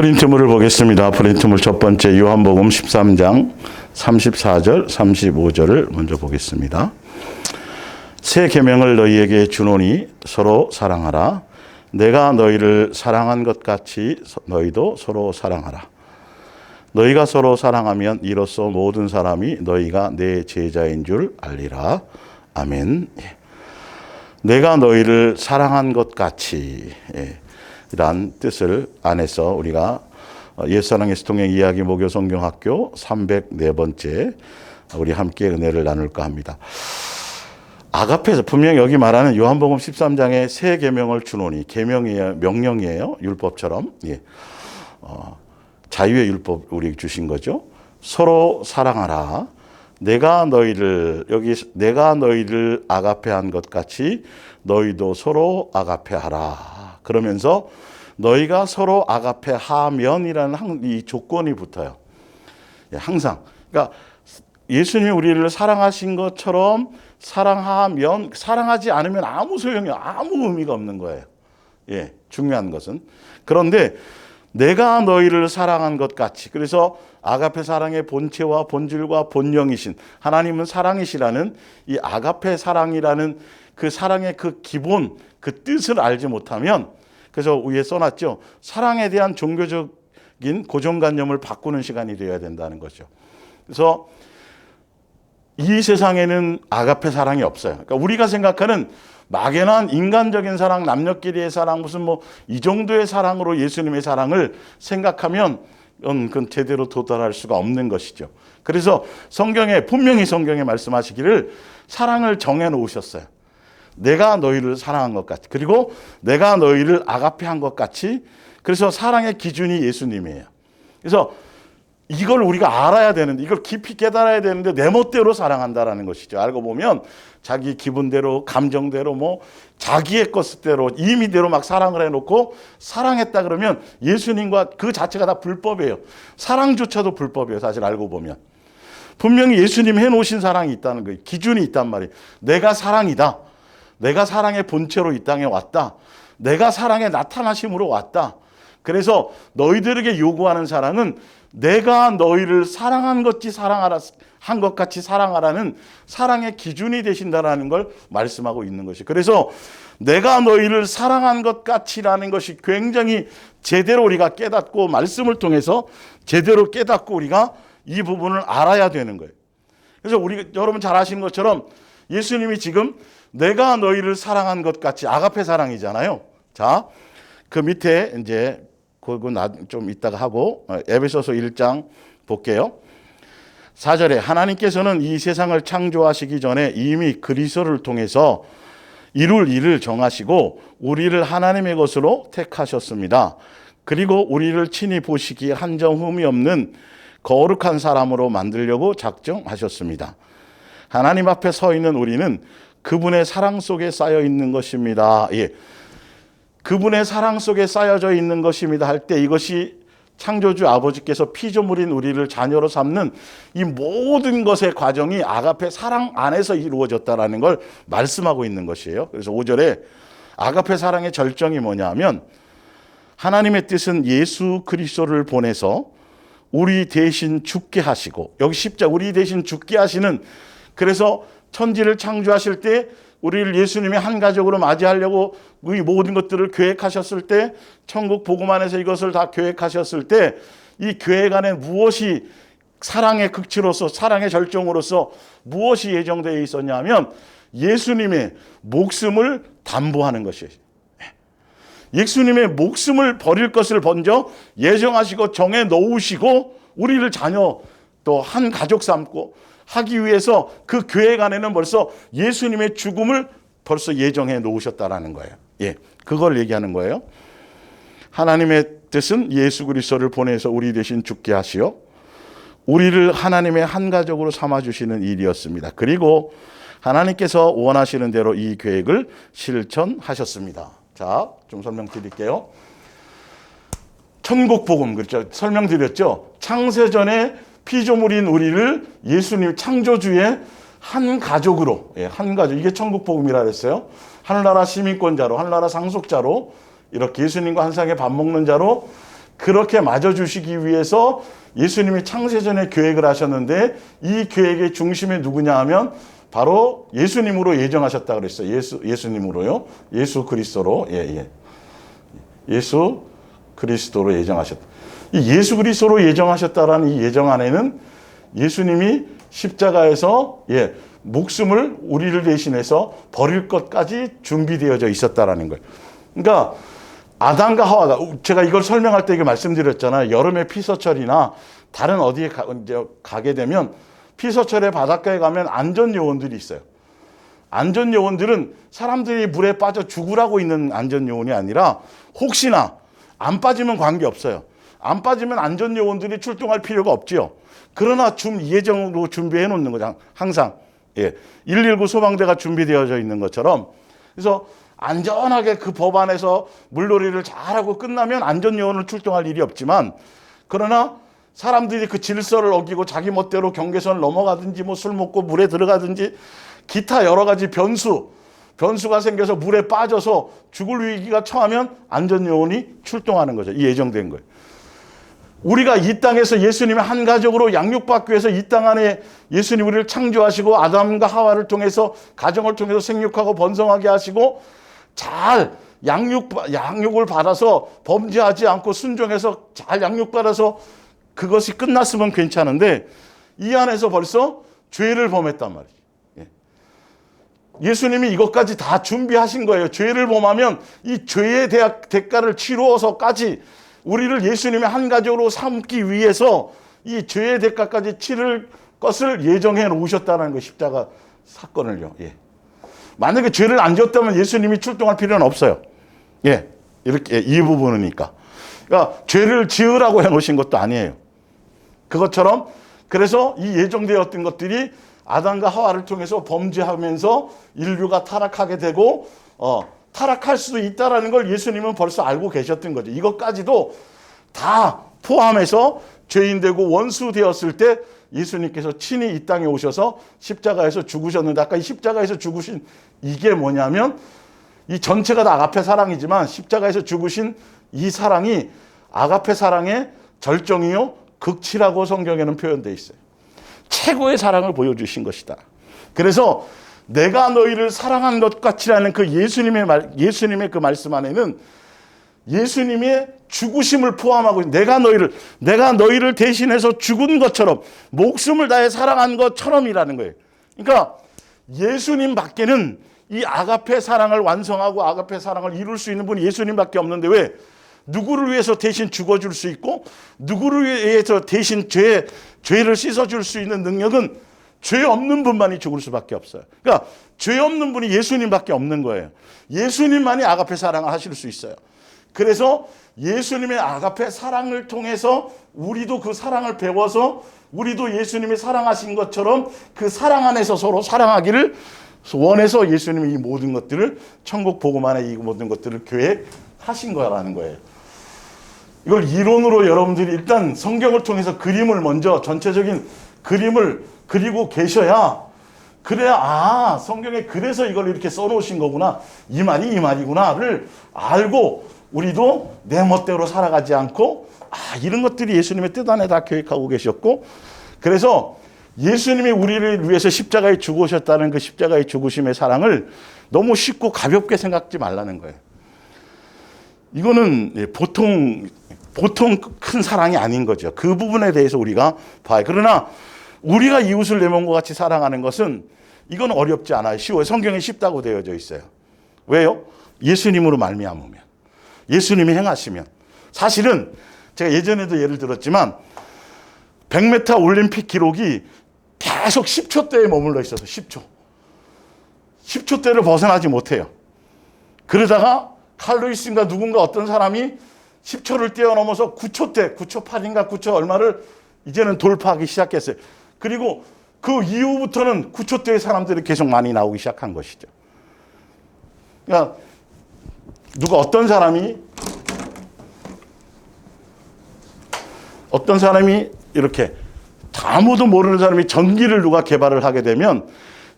프린트물을 보겠습니다. 프린트물 첫 번째 요한복음 13장 34절, 35절을 먼저 보겠습니다. 새 계명을 너희에게 주노니 서로 사랑하라. 내가 너희를 사랑한 것 같이 너희도 서로 사랑하라. 너희가 서로 사랑하면 이로써 모든 사람이 너희가 내 제자인 줄 알리라. 아멘. 내가 너희를 사랑한 것 같이 이란 뜻을 안에서 우리가 옛사랑의 수통행 이야기 목요 성경학교 304번째 우리 함께 은혜를 나눌까 합니다. 아가페에서 분명히 여기 말하는 요한복음 13장의 새 계명을 주노니, 계명이에요, 명령이에요, 율법처럼. 자유의 율법 우리 주신 거죠. 서로 사랑하라. 내가 너희를 아가페한 것 같이 너희도 서로 아가페하라. 그러면서 너희가 서로 아가페하면이라는 이 조건이 붙어요. 항상. 그러니까 예수님이 우리를 사랑하신 것처럼 사랑하면, 사랑하지 않으면 아무 소용이, 아무 의미가 없는 거예요. 중요한 것은. 그런데 내가 너희를 사랑한 것 같이, 그래서 아가페 사랑의 본체와 본질과 본령이신 하나님은 사랑이시라는 이 아가페 사랑이라는 그 사랑의 그 기본, 그 뜻을 알지 못하면, 그래서 위에 써놨죠. 사랑에 대한 종교적인 고정관념을 바꾸는 시간이 되어야 된다는 거죠. 그래서 이 세상에는 아가페 사랑이 없어요. 그러니까 우리가 생각하는 막연한 인간적인 사랑, 남녀끼리의 사랑, 무슨 이 정도의 사랑으로 예수님의 사랑을 생각하면 그건 제대로 도달할 수가 없는 것이죠. 그래서 분명히 성경에 말씀하시기를 사랑을 정해 놓으셨어요. 내가 너희를 사랑한 것 같이, 그리고 내가 너희를 아가페한 것 같이. 그래서 사랑의 기준이 예수님이에요. 그래서 이걸 우리가 알아야 되는데, 이걸 깊이 깨달아야 되는데 내 멋대로 사랑한다라는 것이죠. 알고 보면 자기 기분대로, 감정대로, 자기의 것대로, 임의대로 막 사랑을 해놓고 사랑했다 그러면 예수님과 그 자체가 다 불법이에요. 사랑조차도 불법이에요. 사실 알고 보면. 분명히 예수님 해놓으신 사랑이 있다는 거예요. 기준이 있단 말이에요. 내가 사랑이다. 내가 사랑의 본체로 이 땅에 왔다. 내가 사랑의 나타나심으로 왔다. 그래서 너희들에게 요구하는 사랑은 내가 너희를 사랑한 것 같이 사랑하라는 사랑의 기준이 되신다라는 걸 말씀하고 있는 것이. 그래서 내가 너희를 사랑한 것 같이라는 것이 굉장히 제대로 우리가 깨닫고 말씀을 통해서 제대로 깨닫고 우리가 이 부분을 알아야 되는 거예요. 그래서 여러분 잘 아시는 것처럼 예수님이 지금 내가 너희를 사랑한 것 같이, 아가페 사랑이잖아요. 자, 그 밑에 이제 그건 좀 이따가 하고 에베소서 1장 볼게요. 4절에 하나님께서는 이 세상을 창조하시기 전에 이미 그리스도를 통해서 이룰 일을 정하시고 우리를 하나님의 것으로 택하셨습니다. 그리고 우리를 친히 보시기에 한점 흠이 없는 거룩한 사람으로 만들려고 작정하셨습니다. 하나님 앞에 서 있는 우리는 그분의 사랑 속에 쌓여 있는 것입니다. 그분의 사랑 속에 쌓여져 있는 것입니다 할 때 이것이 창조주 아버지께서 피조물인 우리를 자녀로 삼는 이 모든 것의 과정이 아가페 사랑 안에서 이루어졌다는 걸 말씀하고 있는 것이에요. 그래서 5절에 아가페 사랑의 절정이 뭐냐 하면 하나님의 뜻은 예수 그리스도를 보내서 우리 대신 죽게 하시고, 여기 우리 대신 죽게 하시는, 그래서 천지를 창조하실 때 우리를 예수님의 한 가족으로 맞이하려고 이 모든 것들을 계획하셨을 때, 천국 복음 안에서 이것을 다 계획하셨을 때 이 계획 안에 무엇이 사랑의 극치로서, 사랑의 절정으로서 무엇이 예정되어 있었냐 하면 예수님의 목숨을 담보하는 것이에요. 예수님의 목숨을 버릴 것을 먼저 예정하시고 정해 놓으시고 우리를 자녀 또 한 가족 삼고 하기 위해서 그 계획 안에는 벌써 예수님의 죽음을 벌써 예정해 놓으셨다라는 거예요. 그걸 얘기하는 거예요. 하나님의 뜻은 예수 그리스도를 보내서 우리 대신 죽게 하시어 우리를 하나님의 한 가족으로 삼아주시는 일이었습니다. 그리고 하나님께서 원하시는 대로 이 계획을 실천하셨습니다. 자, 좀 설명드릴게요. 천국 복음, 그렇죠? 설명드렸죠? 창세전에 피조물인 우리를 예수님 창조주의 한 가족으로, 한 가족, 이게 천국 복음이라 그랬어요. 하늘나라 시민권자로, 하늘나라 상속자로, 이렇게 예수님과 한 상에 밥 먹는 자로 그렇게 맞아주시기 위해서 예수님이 창세전에 계획을 하셨는데 이 계획의 중심에 누구냐 하면 바로 예수님으로 예정하셨다 그랬어요. 예수님으로요. 예수 그리스도로. 예수 그리스도로 예정하셨다. 이 예수 그리스도로 예정하셨다라는 이 예정 안에는 예수님이 십자가에서 목숨을 우리를 대신해서 버릴 것까지 준비되어져 있었다라는 거예요. 그러니까 아담과 하와가, 제가 이걸 설명할 때 이게 말씀드렸잖아요. 여름에 피서철이나 다른 어디에 가게 되면 피서철에 바닷가에 가면 안전요원들이 있어요. 안전요원들은 사람들이 물에 빠져 죽으라고 있는 안전요원이 아니라 혹시나 안 빠지면 관계없어요. 안 빠지면 안전요원들이 출동할 필요가 없지요. 그러나 예정으로 준비해 놓는 거죠. 항상 119 소방대가 준비되어져 있는 것처럼. 그래서 안전하게 그 법 안에서 물놀이를 잘하고 끝나면 안전요원을 출동할 일이 없지만, 그러나 사람들이 그 질서를 어기고 자기 멋대로 경계선을 넘어가든지 술 먹고 물에 들어가든지 기타 여러 가지 변수가 생겨서 물에 빠져서 죽을 위기가 처하면 안전요원이 출동하는 거죠. 이 예정된 거예요. 우리가 이 땅에서 예수님의 한 가족으로 양육받기 위해서 이 땅 안에 예수님 우리를 창조하시고 아담과 하와를 통해서 가정을 통해서 생육하고 번성하게 하시고 잘 양육을 받아서 범죄하지 않고 순종해서 잘 양육받아서 그것이 끝났으면 괜찮은데 이 안에서 벌써 죄를 범했단 말이에요. 예수님이 이것까지 다 준비하신 거예요. 죄를 범하면 이 죄의 대가를 치루어서까지 우리를 예수님의 한 가족으로 삼기 위해서 이 죄의 대가까지 치를 것을 예정해 놓으셨다는 거, 십자가 사건을요. 만약에 죄를 안 지었다면 예수님이 출동할 필요는 없어요. 이렇게 이 부분이니까. 그러니까 죄를 지으라고 해 놓으신 것도 아니에요. 그것처럼 그래서 이 예정되었던 것들이 아담과 하와를 통해서 범죄하면서 인류가 타락하게 되고 타락할 수도 있다라는 걸 예수님은 벌써 알고 계셨던 거죠. 이것까지도 다 포함해서 죄인 되고 원수 되었을 때 예수님께서 친히 이 땅에 오셔서 십자가에서 죽으셨는데, 아까 이 십자가에서 죽으신 이게 뭐냐면 이 전체가 다 아가페 사랑이지만 십자가에서 죽으신 이 사랑이 아가페 사랑의 절정이요 극치라고 성경에는 표현되어 있어요. 최고의 사랑을 보여주신 것이다. 그래서 내가 너희를 사랑한 것 같이라는 그 예수님의 그 말씀 안에는 예수님의 죽으심을 포함하고 내가 너희를 대신해서 죽은 것처럼 목숨을 다해 사랑한 것처럼이라는 거예요. 그러니까 예수님 밖에는 이 아가페 사랑을 완성하고 아가페 사랑을 이룰 수 있는 분이 예수님밖에 없는데 왜 누구를 위해서 대신 죽어줄 수 있고 누구를 위해서 대신 죄를 씻어줄 수 있는 능력은 죄 없는 분만이 죽을 수밖에 없어요. 그러니까 죄 없는 분이 예수님밖에 없는 거예요. 예수님만이 아가페 사랑을 하실 수 있어요. 그래서 예수님의 아가페 사랑을 통해서 우리도 그 사랑을 배워서 우리도 예수님이 사랑하신 것처럼 그 사랑 안에서 서로 사랑하기를 원해서 예수님이 이 모든 것들을 천국 복음 안에 이 모든 것들을 계획하신 거라는 거예요. 이걸 이론으로 여러분들이 일단 성경을 통해서 그림을 먼저 전체적인 그림을 그리고 계셔야 그래야 성경에 그래서 이걸 이렇게 써놓으신 거구나, 이 말이 이 말이구나를 알고 우리도 내 멋대로 살아가지 않고 이런 것들이 예수님의 뜻 안에 다 계획하고 계셨고, 그래서 예수님이 우리를 위해서 십자가에 죽으셨다는 그 십자가의 죽으심의 사랑을 너무 쉽고 가볍게 생각지 말라는 거예요. 이거는 보통 큰 사랑이 아닌 거죠. 그 부분에 대해서 우리가 봐요. 그러나 우리가 이웃을 내 몸과 같이 사랑하는 것은 이건 어렵지 않아요. 쉬워요. 성경에 쉽다고 되어져 있어요. 왜요? 예수님으로 말미암으면, 예수님이 행하시면. 사실은 제가 예전에도 예를 들었지만 100m 올림픽 기록이 계속 10초대에 머물러 있어서 10초대를 벗어나지 못해요. 그러다가 칼 루이스인가 누군가 어떤 사람이 10초를 뛰어넘어서 9초대, 9초 8인가 9초 얼마를 이제는 돌파하기 시작했어요. 그리고 그 이후부터는 9초대의 사람들이 계속 많이 나오기 시작한 것이죠. 그러니까 어떤 사람이 이렇게 아무도 모르는 사람이 전기를 누가 개발을 하게 되면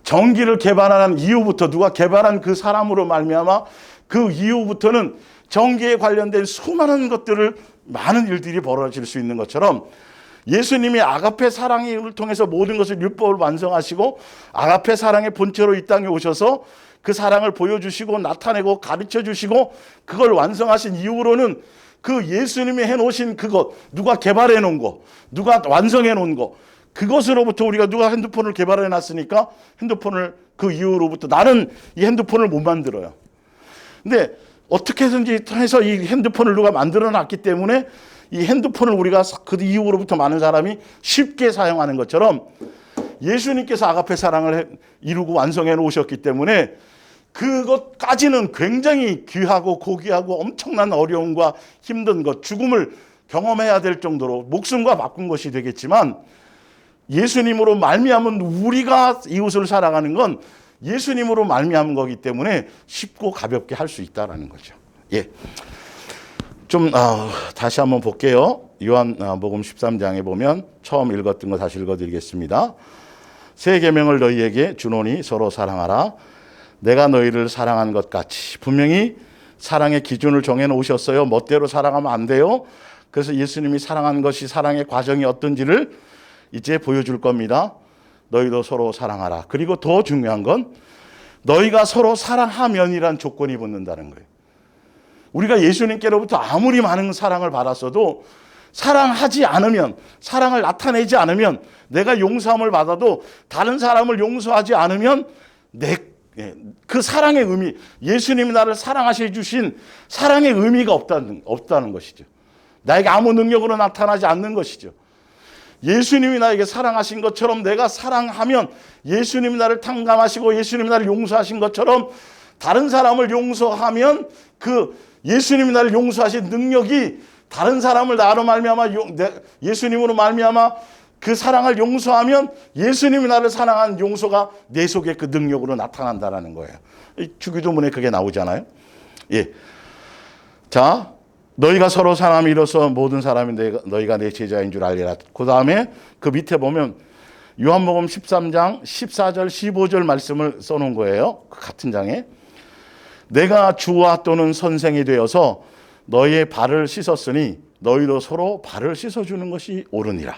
전기를 개발한 이후부터 누가 개발한 그 사람으로 말미암아 그 이후부터는 전기에 관련된 수많은 것들을 많은 일들이 벌어질 수 있는 것처럼 예수님이 아가페 사랑을 통해서 모든 것을 율법을 완성하시고 아가페 사랑의 본체로 이 땅에 오셔서 그 사랑을 보여주시고 나타내고 가르쳐 주시고 그걸 완성하신 이후로는 그 예수님이 해놓으신 그것, 누가 개발해 놓은 거, 누가 완성해 놓은 거, 그것으로부터 우리가 누가 핸드폰을 개발해 놨으니까 핸드폰을 그 이후로부터 나는 이 핸드폰을 못 만들어요. 근데 어떻게든지 해서 이 핸드폰을 누가 만들어 놨기 때문에 이 핸드폰을 우리가 그 이후로부터 많은 사람이 쉽게 사용하는 것처럼 예수님께서 아가페 사랑을 이루고 완성해 놓으셨기 때문에 그것까지는 굉장히 귀하고 고귀하고 엄청난 어려움과 힘든 것, 죽음을 경험해야 될 정도로 목숨과 바꾼 것이 되겠지만 예수님으로 말미암은 우리가 이웃을 사랑하는 건 예수님으로 말미암은 거기 때문에 쉽고 가볍게 할 수 있다라는 거죠. 예. 좀 다시 한번 볼게요. 요한복음 13장에 보면 처음 읽었던 거 다시 읽어드리겠습니다. 새 계명을 너희에게 주노니 서로 사랑하라. 내가 너희를 사랑한 것 같이. 분명히 사랑의 기준을 정해 놓으셨어요. 멋대로 사랑하면 안 돼요. 그래서 예수님이 사랑한 것이 사랑의 과정이 어떤지를 이제 보여줄 겁니다. 너희도 서로 사랑하라. 그리고 더 중요한 건 너희가 서로 사랑하면이란 조건이 붙는다는 거예요. 우리가 예수님께로부터 아무리 많은 사랑을 받았어도 사랑하지 않으면, 사랑을 나타내지 않으면, 내가 용서함을 받아도 다른 사람을 용서하지 않으면 그 사랑의 의미, 예수님이 나를 사랑하셔 주신 사랑의 의미가 없다는 것이죠. 나에게 아무 능력으로 나타나지 않는 것이죠. 예수님이 나에게 사랑하신 것처럼 내가 사랑하면 예수님이 나를 탕감하시고 예수님이 나를 용서하신 것처럼 다른 사람을 용서하면 그 예수님이 나를 용서하신 능력이 다른 사람을 나로 말미암아 예수님으로 말미암아 그 사랑을 용서하면 예수님이 나를 사랑한 용서가 내 속에 그 능력으로 나타난다라는 거예요. 주기도문에 그게 나오잖아요. 예. 자, 너희가 서로 사랑함이 이로써 모든 사람이 너희가 내 제자인 줄 알리라. 그 다음에 그 밑에 보면 요한복음 13장 14절 15절 말씀을 써놓은 거예요. 그 같은 장에. 내가 주와 또는 선생이 되어서 너희의 발을 씻었으니 너희도 서로 발을 씻어주는 것이 옳으니라.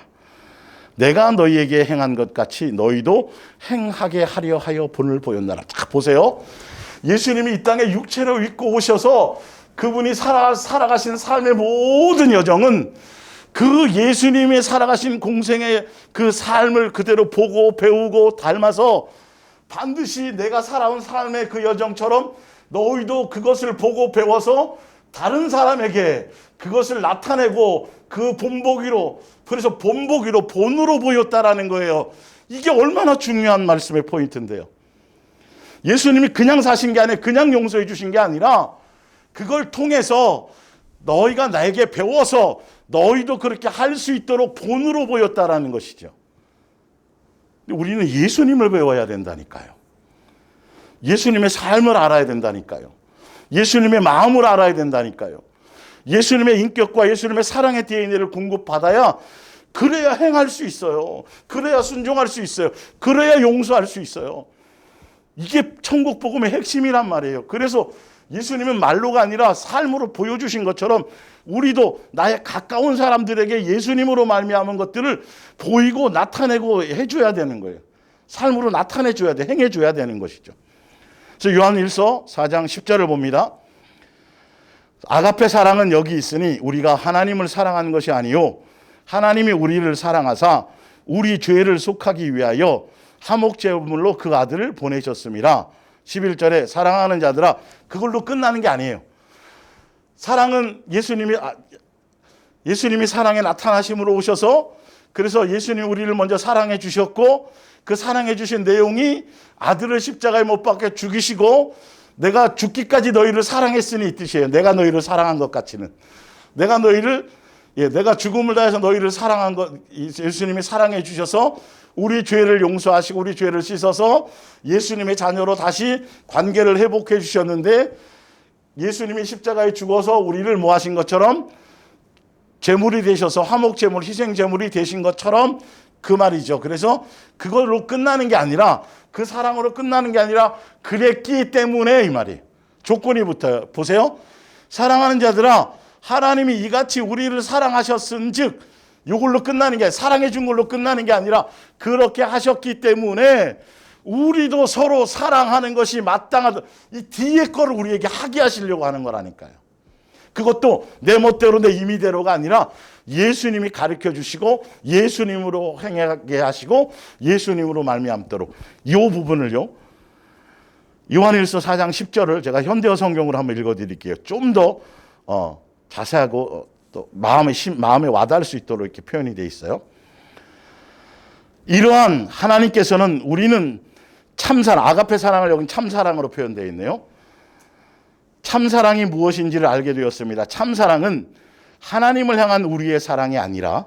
내가 너희에게 행한 것 같이 너희도 행하게 하려 하여 본을 보였나라. 자, 보세요. 예수님이 이 땅에 육체로 입고 오셔서 그분이 살아가신 삶의 모든 여정은 그 예수님이 살아가신 공생의 그 삶을 그대로 보고 배우고 닮아서 반드시 내가 살아온 삶의 그 여정처럼 너희도 그것을 보고 배워서 다른 사람에게 그것을 나타내고 그 본보기로, 그래서 본보기로 본으로 보였다라는 거예요. 이게 얼마나 중요한 말씀의 포인트인데요. 예수님이 그냥 사신 게 아니라 그냥 용서해 주신 게 아니라 그걸 통해서 너희가 나에게 배워서 너희도 그렇게 할 수 있도록 본으로 보였다라는 것이죠. 우리는 예수님을 배워야 된다니까요. 예수님의 삶을 알아야 된다니까요. 예수님의 마음을 알아야 된다니까요. 예수님의 인격과 예수님의 사랑의 DNA를 공급받아야 그래야 행할 수 있어요. 그래야 순종할 수 있어요. 그래야 용서할 수 있어요. 이게 천국 복음의 핵심이란 말이에요. 그래서 예수님은 말로가 아니라 삶으로 보여주신 것처럼 우리도 나의 가까운 사람들에게 예수님으로 말미암은 것들을 보이고 나타내고 해줘야 되는 거예요. 삶으로 나타내줘야 돼. 행해줘야 되는 것이죠. 그래서 요한일서 4장 10절을 봅니다. 아가페 사랑은 여기 있으니 우리가 하나님을 사랑하는 것이 아니요 하나님이 우리를 사랑하사 우리 죄를 속하기 위하여 화목제물로 그 아들을 보내셨습니다. 11절에 사랑하는 자들아, 그걸로 끝나는 게 아니에요. 사랑은 예수님이 사랑에 나타나심으로 오셔서 그래서 예수님이 우리를 먼저 사랑해 주셨고 그 사랑해 주신 내용이 아들을 십자가에 못 박혀 죽이시고 내가 죽기까지 너희를 사랑했으니 이 뜻이에요. 내가 너희를 사랑한 것 같이는. 내가 죽음을 다해서 너희를 사랑한 것, 예수님이 사랑해 주셔서 우리 죄를 용서하시고 우리 죄를 씻어서 예수님의 자녀로 다시 관계를 회복해 주셨는데 예수님이 십자가에 죽어서 우리를 뭐 하신 것처럼 제물이 되셔서 화목제물, 희생제물이 되신 것처럼 그 말이죠. 그래서 그걸로 끝나는 게 아니라 그 사랑으로 끝나는 게 아니라 그랬기 때문에 이 말이에요. 조건이 붙어요. 보세요. 사랑하는 자들아 하나님이 이같이 우리를 사랑하셨은즉 이걸로 끝나는 게, 사랑해 준 걸로 끝나는 게 아니라 그렇게 하셨기 때문에 우리도 서로 사랑하는 것이 마땅하다. 이 뒤에 거를 우리에게 하게 하시려고 하는 거라니까요. 그것도 내 멋대로 내 임의대로가 아니라 예수님이 가르쳐 주시고 예수님으로 행하게 하시고 예수님으로 말미암도록, 이 부분을요, 요한일서 4장 10절을 제가 현대어 성경으로 한번 읽어드릴게요. 좀 더 자세하고 또 마음에 와닿을 수 있도록 이렇게 표현이 되어 있어요. 이러한 하나님께서는, 우리는 참사랑, 아가페 사랑을 여기 참사랑으로 표현되어 있네요. 참사랑이 무엇인지를 알게 되었습니다. 참사랑은 하나님을 향한 우리의 사랑이 아니라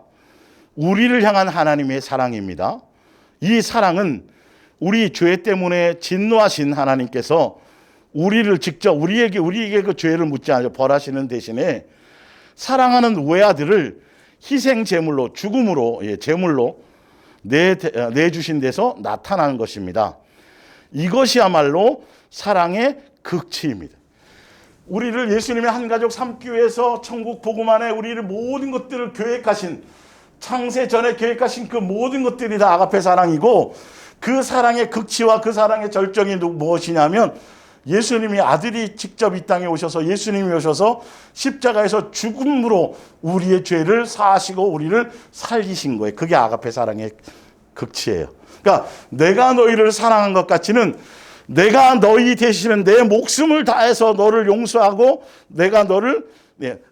우리를 향한 하나님의 사랑입니다. 이 사랑은 우리 죄 때문에 진노하신 하나님께서 우리를 직접 우리에게 그 죄를 묻지 않아 벌하시는 대신에 사랑하는 외아들을 희생 제물로, 죽음으로, 제물로 내주신 데서 나타나는 것입니다. 이것이야말로 사랑의 극치입니다. 우리를 예수님의 한 가족 삼기 위해서 천국 복음 안에 우리를 모든 것들을 계획하신, 창세 전에 계획하신 그 모든 것들이 다 아가페 사랑이고, 그 사랑의 극치와 그 사랑의 절정이 무엇이냐면 예수님이 아들이 직접 이 땅에 오셔서, 예수님이 오셔서 십자가에서 죽음으로 우리의 죄를 사하시고 우리를 살리신 거예요. 그게 아가페 사랑의 극치예요. 그러니까 내가 너희를 사랑한 것 같이는, 내가 너희 대신에 내 목숨을 다해서 너를 용서하고, 내가 너를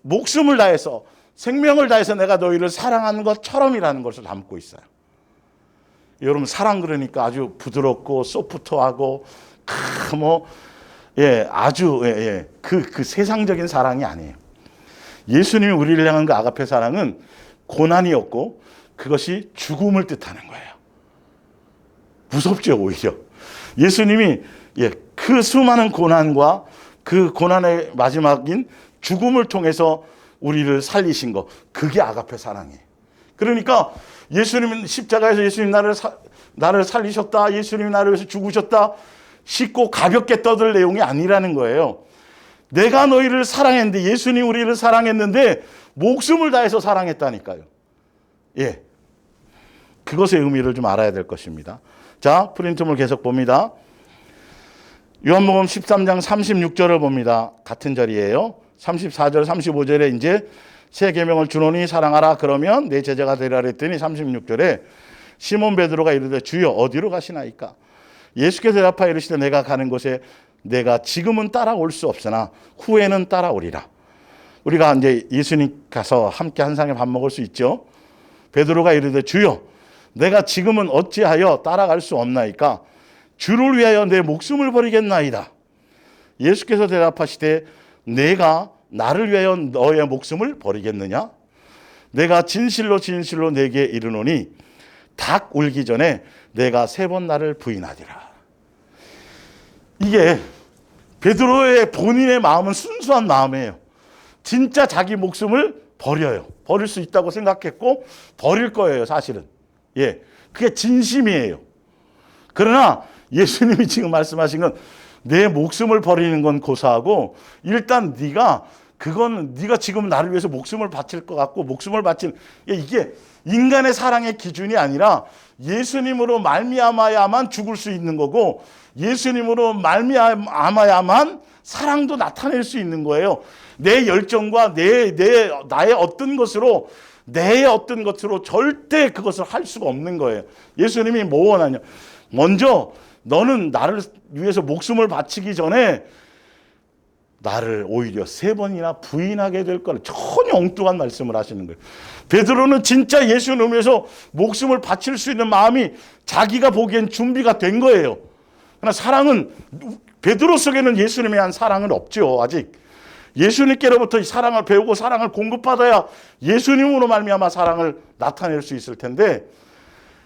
목숨을 다해서, 생명을 다해서 내가 너희를 사랑하는 것처럼이라는 것을 담고 있어요. 여러분, 사랑 그러니까 아주 부드럽고 소프트하고 아주 그 세상적인 사랑이 아니에요. 예수님이 우리를 향한 그 아가페 사랑은 고난이었고 그것이 죽음을 뜻하는 거예요. 무섭죠, 오히려. 예수님이 그 수많은 고난과 그 고난의 마지막인 죽음을 통해서 우리를 살리신 것, 그게 아가페 사랑이에요. 그러니까 예수님은 십자가에서 예수님 나를 살리셨다, 예수님이 나를 위해서 죽으셨다, 쉽고 가볍게 떠들 내용이 아니라는 거예요. 내가 너희를 사랑했는데, 예수님이 우리를 사랑했는데 목숨을 다해서 사랑했다니까요. 그것의 의미를 좀 알아야 될 것입니다. 자, 프린트물 계속 봅니다. 요한복음 13장 36절을 봅니다. 같은 절이에요. 34절, 35절에 이제 새 계명을 주노니 사랑하라, 그러면 내 제자가 되리라 했더니 36절에 시몬 베드로가 이르되 주여 어디로 가시나이까? 예수께서 대답하여 이르시되 내가 가는 곳에 내가 지금은 따라올 수 없으나 후에는 따라오리라. 우리가 이제 예수님 가서 함께 한 상에 밥 먹을 수 있죠. 베드로가 이르되 주여 내가 지금은 어찌하여 따라갈 수 없나이까? 주를 위하여 내 목숨을 버리겠나이다. 예수께서 대답하시되 내가 나를 위하여 너의 목숨을 버리겠느냐? 내가 진실로 진실로 내게 이르노니 닭 울기 전에 내가 3번 나를 부인하리라. 이게 베드로의 본인의 마음은 순수한 마음이에요. 진짜 자기 목숨을 버려요. 버릴 수 있다고 생각했고 버릴 거예요, 사실은. 그게 진심이에요. 그러나 예수님이 지금 말씀하신 건 내 목숨을 버리는 건 고사하고, 일단 네가 지금 나를 위해서 목숨을 바칠 것 같고, 목숨을 바칠, 이게 인간의 사랑의 기준이 아니라 예수님으로 말미암아야만 죽을 수 있는 거고, 예수님으로 말미암아야만 사랑도 나타낼 수 있는 거예요. 내 열정과 나의 어떤 것으로 절대 그것을 할 수가 없는 거예요. 예수님이 뭐 원하냐? 먼저 너는 나를 위해서 목숨을 바치기 전에 나를 오히려 3번이나 부인하게 될 거라. 전혀 엉뚱한 말씀을 하시는 거예요. 베드로는 진짜 예수님을 위해서 목숨을 바칠 수 있는 마음이 자기가 보기엔 준비가 된 거예요. 그러나 사랑은, 베드로 속에는 예수님에 대한 사랑은 없죠, 아직. 예수님께로부터 이 사랑을 배우고 사랑을 공급받아야 예수님으로 말미암아 사랑을 나타낼 수 있을 텐데,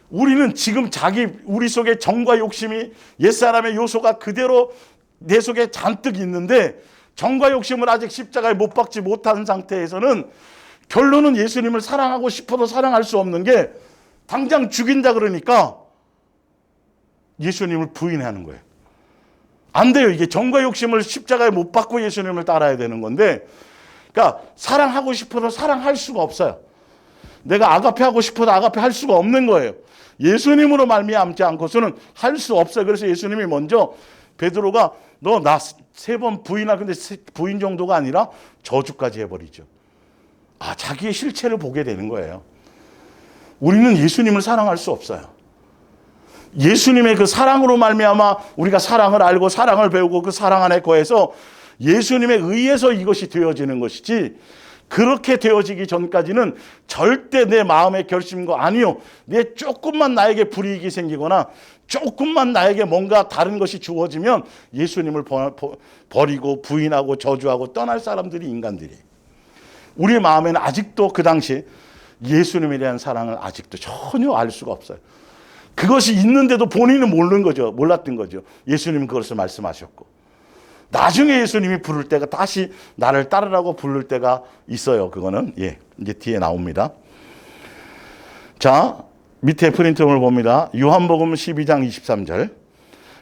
우리는 지금 우리 속에 정과 욕심이, 옛사람의 요소가 그대로 내 속에 잔뜩 있는데, 정과 욕심을 아직 십자가에 못 박지 못한 상태에서는 결론은 예수님을 사랑하고 싶어도 사랑할 수 없는 게, 당장 죽인다 그러니까 예수님을 부인하는 거예요. 안 돼요. 이게 정과 욕심을 십자가에 못 박고 예수님을 따라야 되는 건데, 그러니까 사랑하고 싶어도 사랑할 수가 없어요. 내가 아가페 하고 싶어도 아가페 할 수가 없는 거예요. 예수님으로 말미암지 않고서는 할 수 없어요. 그래서 예수님이 먼저 베드로가 너 나 3번 부인하, 근데 부인 정도가 아니라 저주까지 해버리죠. 자기의 실체를 보게 되는 거예요. 우리는 예수님을 사랑할 수 없어요. 예수님의 그 사랑으로 말미암아 우리가 사랑을 알고 사랑을 배우고 그 사랑 안에 거해서 예수님에 의해서 이것이 되어지는 것이지, 그렇게 되어지기 전까지는 절대 내 마음의 결심과 아니요, 내 조금만 나에게 불이익이 생기거나 조금만 나에게 뭔가 다른 것이 주어지면 예수님을 버리고 부인하고 저주하고 떠날 사람들이 인간들이. 우리의 마음에는 아직도 그 당시 예수님에 대한 사랑을 아직도 전혀 알 수가 없어요. 그것이 있는데도 본인은 몰랐던 거죠. 예수님은 그것을 말씀하셨고, 나중에 예수님이 부를 때가 다시 나를 따르라고 부를 때가 있어요. 그거는 이제 뒤에 나옵니다. 자, 밑에 프린트를 봅니다. 요한복음 12장 23절.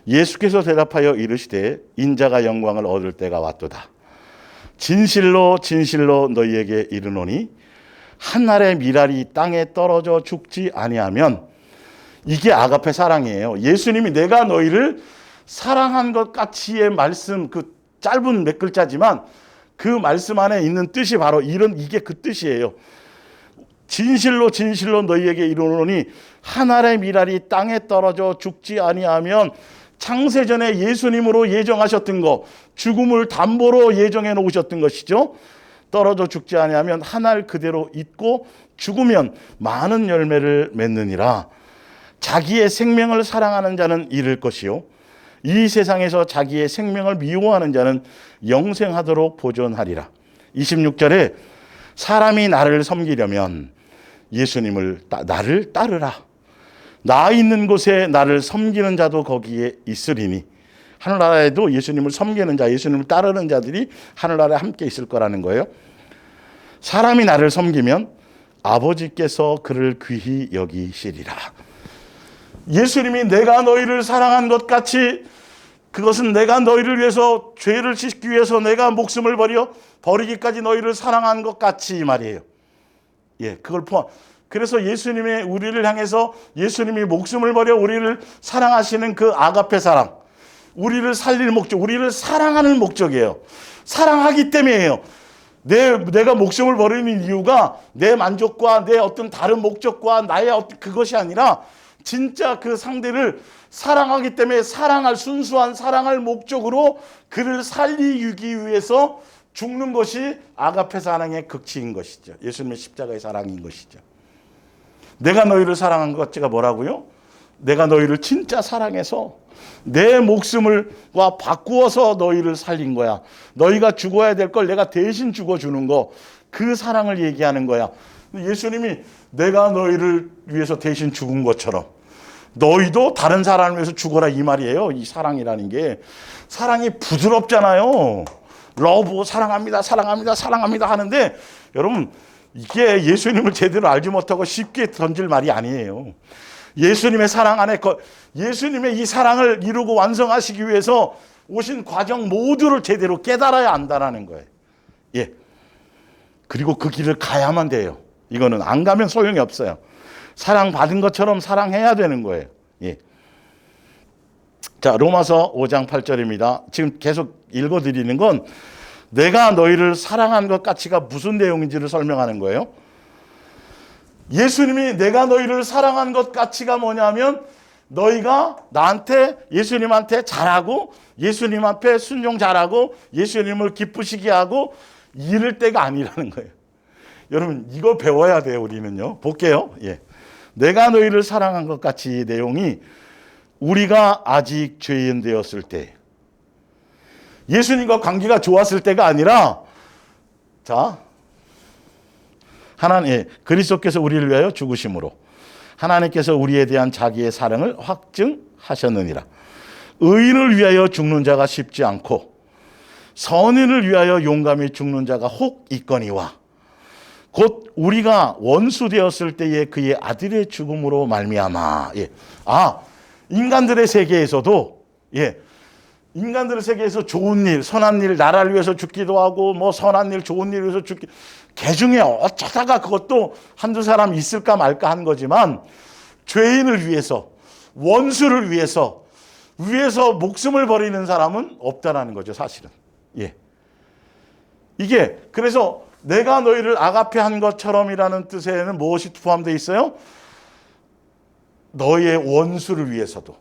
예수께서 대답하여 이르시되 인자가 영광을 얻을 때가 왔도다. 진실로 진실로 너희에게 이르노니 한 알의 밀알이 땅에 떨어져 죽지 아니하면, 이게 아가페 사랑이에요. 예수님이 내가 너희를 사랑한 것 같이의 말씀, 그 짧은 몇 글자지만 그 말씀 안에 있는 뜻이 바로 이게 그 뜻이에요. 진실로 진실로 너희에게 이르노니 한 알의 밀알이 땅에 떨어져 죽지 아니하면, 창세전에 예수님으로 예정하셨던 거, 죽음을 담보로 예정해 놓으셨던 것이죠. 떨어져 죽지 아니하면 한 알 그대로 있고 죽으면 많은 열매를 맺느니라. 자기의 생명을 사랑하는 자는 잃을 것이요, 이 세상에서 자기의 생명을 미워하는 자는 영생하도록 보존하리라. 26절에 사람이 나를 섬기려면 예수님을 나를 따르라. 나 있는 곳에 나를 섬기는 자도 거기에 있으리니. 하늘나라에도 예수님을 섬기는 자, 예수님을 따르는 자들이 하늘나라에 함께 있을 거라는 거예요. 사람이 나를 섬기면 아버지께서 그를 귀히 여기시리라. 예수님이 내가 너희를 사랑한 것 같이, 그것은 내가 너희를 위해서, 죄를 씻기 위해서 내가 목숨을 버리기까지 너희를 사랑한 것 같이, 이 말이에요. 그걸 포함. 그래서 예수님의 우리를 향해서 예수님이 목숨을 버려 우리를 사랑하시는 그 아가페 사랑, 우리를 살릴 목적, 우리를 사랑하는 목적이에요. 사랑하기 때문이에요. 내가 목숨을 버리는 이유가 내 만족과 내 어떤 다른 목적과 나의 어떤 그것이 아니라 진짜 그 상대를 사랑하기 때문에, 순수한 사랑할 목적으로 그를 살리기 위해서 죽는 것이 아가페 사랑의 극치인 것이죠. 예수님의 십자가의 사랑인 것이죠. 내가 너희를 사랑한 것가 뭐라고요? 내가 너희를 진짜 사랑해서 내 목숨을 바꾸어서 너희를 살린 거야. 너희가 죽어야 될 걸 내가 대신 죽어주는 거, 그 사랑을 얘기하는 거야. 예수님이 내가 너희를 위해서 대신 죽은 것처럼 너희도 다른 사람을 위해서 죽어라, 이 말이에요. 이 사랑이라는 게. 사랑이 부드럽잖아요. 러브, 사랑합니다, 사랑합니다, 사랑합니다 하는데, 여러분, 이게 예수님을 제대로 알지 못하고 쉽게 던질 말이 아니에요. 예수님의 사랑 안에, 예수님의 이 사랑을 이루고 완성하시기 위해서 오신 과정 모두를 제대로 깨달아야 안다라는 거예요. 그리고 그 길을 가야만 돼요. 이거는 안 가면 소용이 없어요. 사랑받은 것처럼 사랑해야 되는 거예요. 자, 로마서 5장 8절입니다. 지금 계속 읽어드리는 건 내가 너희를 사랑한 것 같이가 무슨 내용인지를 설명하는 거예요. 예수님이 내가 너희를 사랑한 것 같이가 뭐냐면, 너희가 예수님한테 잘하고, 예수님 앞에 순종 잘하고, 예수님을 기쁘시게 하고 이럴 때가 아니라는 거예요. 여러분, 이거 배워야 돼요. 우리는요. 볼게요. 내가 너희를 사랑한 것 같이, 내용이 우리가 아직 죄인 되었을 때, 예수님과 관계가 좋았을 때가 아니라, 자, 그리스도께서 우리를 위하여 죽으심으로 하나님께서 우리에 대한 자기의 사랑을 확증하셨느니라. 의인을 위하여 죽는 자가 쉽지 않고 선인을 위하여 용감히 죽는 자가 혹 있거니와, 곧 우리가 원수 되었을 때에 그의 아들의 죽음으로 말미암아. 인간들의 세계에서도 인간들의 세계에서 좋은 일, 선한 일, 나라를 위해서 죽기도 하고 뭐 선한 일, 좋은 일 위해서 죽기, 개 중에 어쩌다가 그것도 한두 사람 있을까 말까 한 거지만 죄인을 위해서, 원수를 위해서 목숨을 버리는 사람은 없다라는 거죠, 사실은. 예. 이게 그래서 내가 너희를 아가페한 것처럼이라는 뜻에는 무엇이 포함되어 있어요? 너의 원수를 위해서도,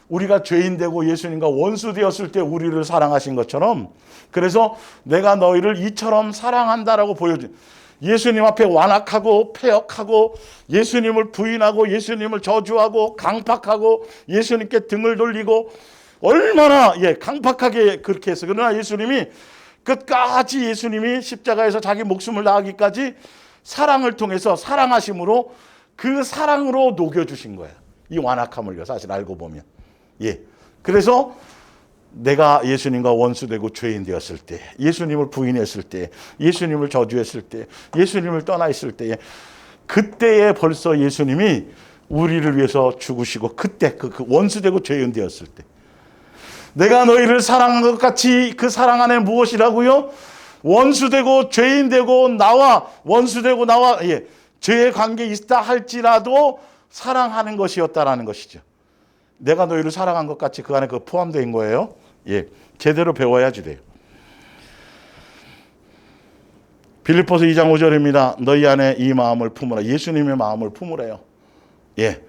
우리가 죄인 되고 예수님과 원수 되었을 때 우리를 사랑하신 것처럼, 그래서 내가 너희를 이처럼 사랑한다라고 보여준, 예수님 앞에 완악하고 패역하고 예수님을 부인하고 예수님을 저주하고 강팍하고 예수님께 등을 돌리고 얼마나 강팍하게 그렇게 해서, 그러나 예수님이 끝까지 예수님이 십자가에서 자기 목숨을 다하기까지 사랑을 통해서 사랑하심으로 그 사랑으로 녹여주신 거예요. 이 완악함을요, 사실 알고 보면. 예. 그래서 내가 예수님과 원수되고 죄인 되었을 때, 예수님을 부인했을 때, 예수님을 저주했을 때, 예수님을 떠나 있을 때에, 그때에 벌써 예수님이 우리를 위해서 죽으시고, 그때 그 원수되고 죄인 되었을 때, 내가 너희를 사랑한 것 같이 그 사랑 안에 무엇이라고요? 원수되고 죄인되고 나와 원수되고 나와 죄의 관계 있다 할지라도 사랑하는 것이었다라는 것이죠. 내가 너희를 사랑한 것 같이 그 안에 포함된 거예요. 예, 제대로 배워야지 돼요. 빌립보서 2장 5절입니다. 너희 안에 이 마음을 품으라. 예수님의 마음을 품으래요. 예,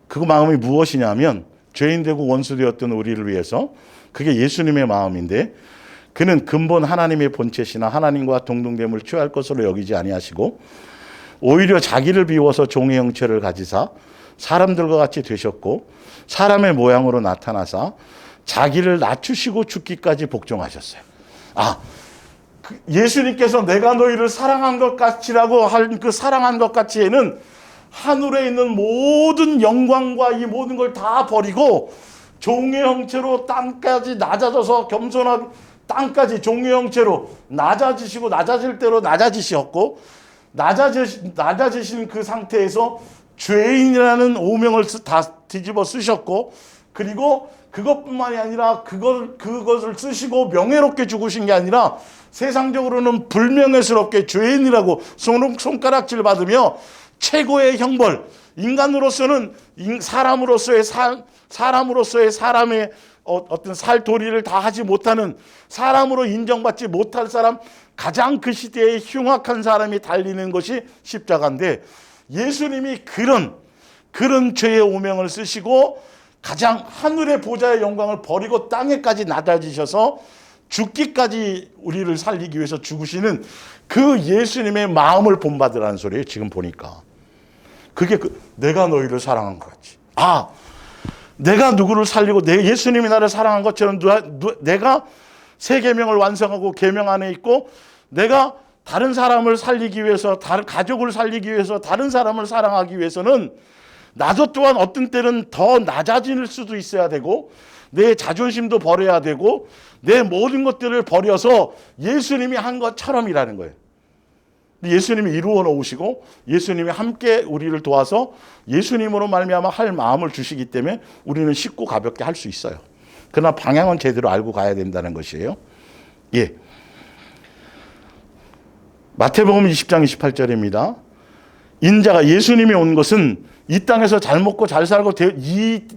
그 마음이 무엇이냐면 죄인 되고 원수 되었던 우리를 위해서, 그게 예수님의 마음인데, 그는 근본 하나님의 본체시나 하나님과 동등됨을 취할 것으로 여기지 아니하시고 오히려 자기를 비워서 종의 형체를 가지사 사람들과 같이 되셨고 사람의 모양으로 나타나사 자기를 낮추시고 죽기까지 복종하셨어요. 예수님께서 내가 너희를 사랑한 것 같이라고 할 그 사랑한 것 같이에는 하늘에 있는 모든 영광과 이 모든 걸 다 버리고 종의 형체로 땅까지 낮아져서 겸손하게 땅까지 종의 형체로 낮아지시고 낮아질 대로 낮아지셨고 낮아지신 그 상태에서 죄인이라는 오명을 다 뒤집어 쓰셨고, 그리고 그것뿐만이 아니라 그것을 쓰시고 명예롭게 죽으신 게 아니라 세상적으로는 불명예스럽게 죄인이라고 손가락질 받으며 최고의 형벌, 인간으로서는 사람으로서의 사람의 어떤 살 도리를 다 하지 못하는, 사람으로 인정받지 못할 사람, 가장 그 시대에 흉악한 사람이 달리는 것이 십자가인데, 예수님이 그런 죄의 오명을 쓰시고 가장 하늘의 보좌의 영광을 버리고 땅에까지 낮아지셔서 죽기까지 우리를 살리기 위해서 죽으시는 그 예수님의 마음을 본받으라는 소리예요. 지금 보니까 그게 내가 너희를 사랑한 것 같이. 내가 누구를 살리고 예수님이 나를 사랑한 것처럼 내가 세 계명을 완성하고 계명 안에 있고, 내가 다른 사람을 살리기 위해서, 다른 가족을 살리기 위해서, 다른 사람을 사랑하기 위해서는 나도 또한 어떤 때는 더 낮아질 수도 있어야 되고, 내 자존심도 버려야 되고, 내 모든 것들을 버려서 예수님이 한 것처럼이라는 거예요. 예수님이 이루어 놓으시고 예수님이 함께 우리를 도와서 예수님으로 말미암아 할 마음을 주시기 때문에 우리는 쉽고 가볍게 할 수 있어요. 그러나 방향은 제대로 알고 가야 된다는 것이에요. 예. 마태복음 20장 28절입니다. 인자가, 예수님이 온 것은 이 땅에서 잘 먹고 잘 살고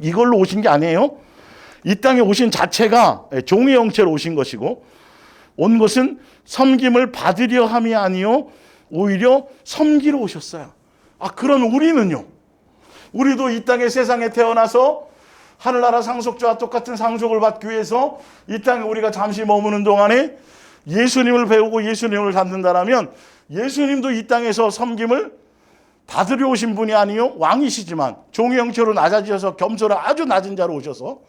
이걸로 오신 게 아니에요. 이 땅에 오신 자체가 종의 형체로 오신 것이고, 온 것은 섬김을 받으려 함이 아니요 오히려 섬기러 오셨어요. 그럼 우리는요? 우리도 이 땅에 세상에 태어나서 하늘나라 상속자와 똑같은 상속을 받기 위해서 이 땅에 우리가 잠시 머무는 동안에 예수님을 배우고 예수님을 갖는다라면, 예수님도 이 땅에서 섬김을 받으려 오신 분이 아니요 왕이시지만 종의 형체로 낮아지셔서 겸손한 아주 낮은 자로 오셔서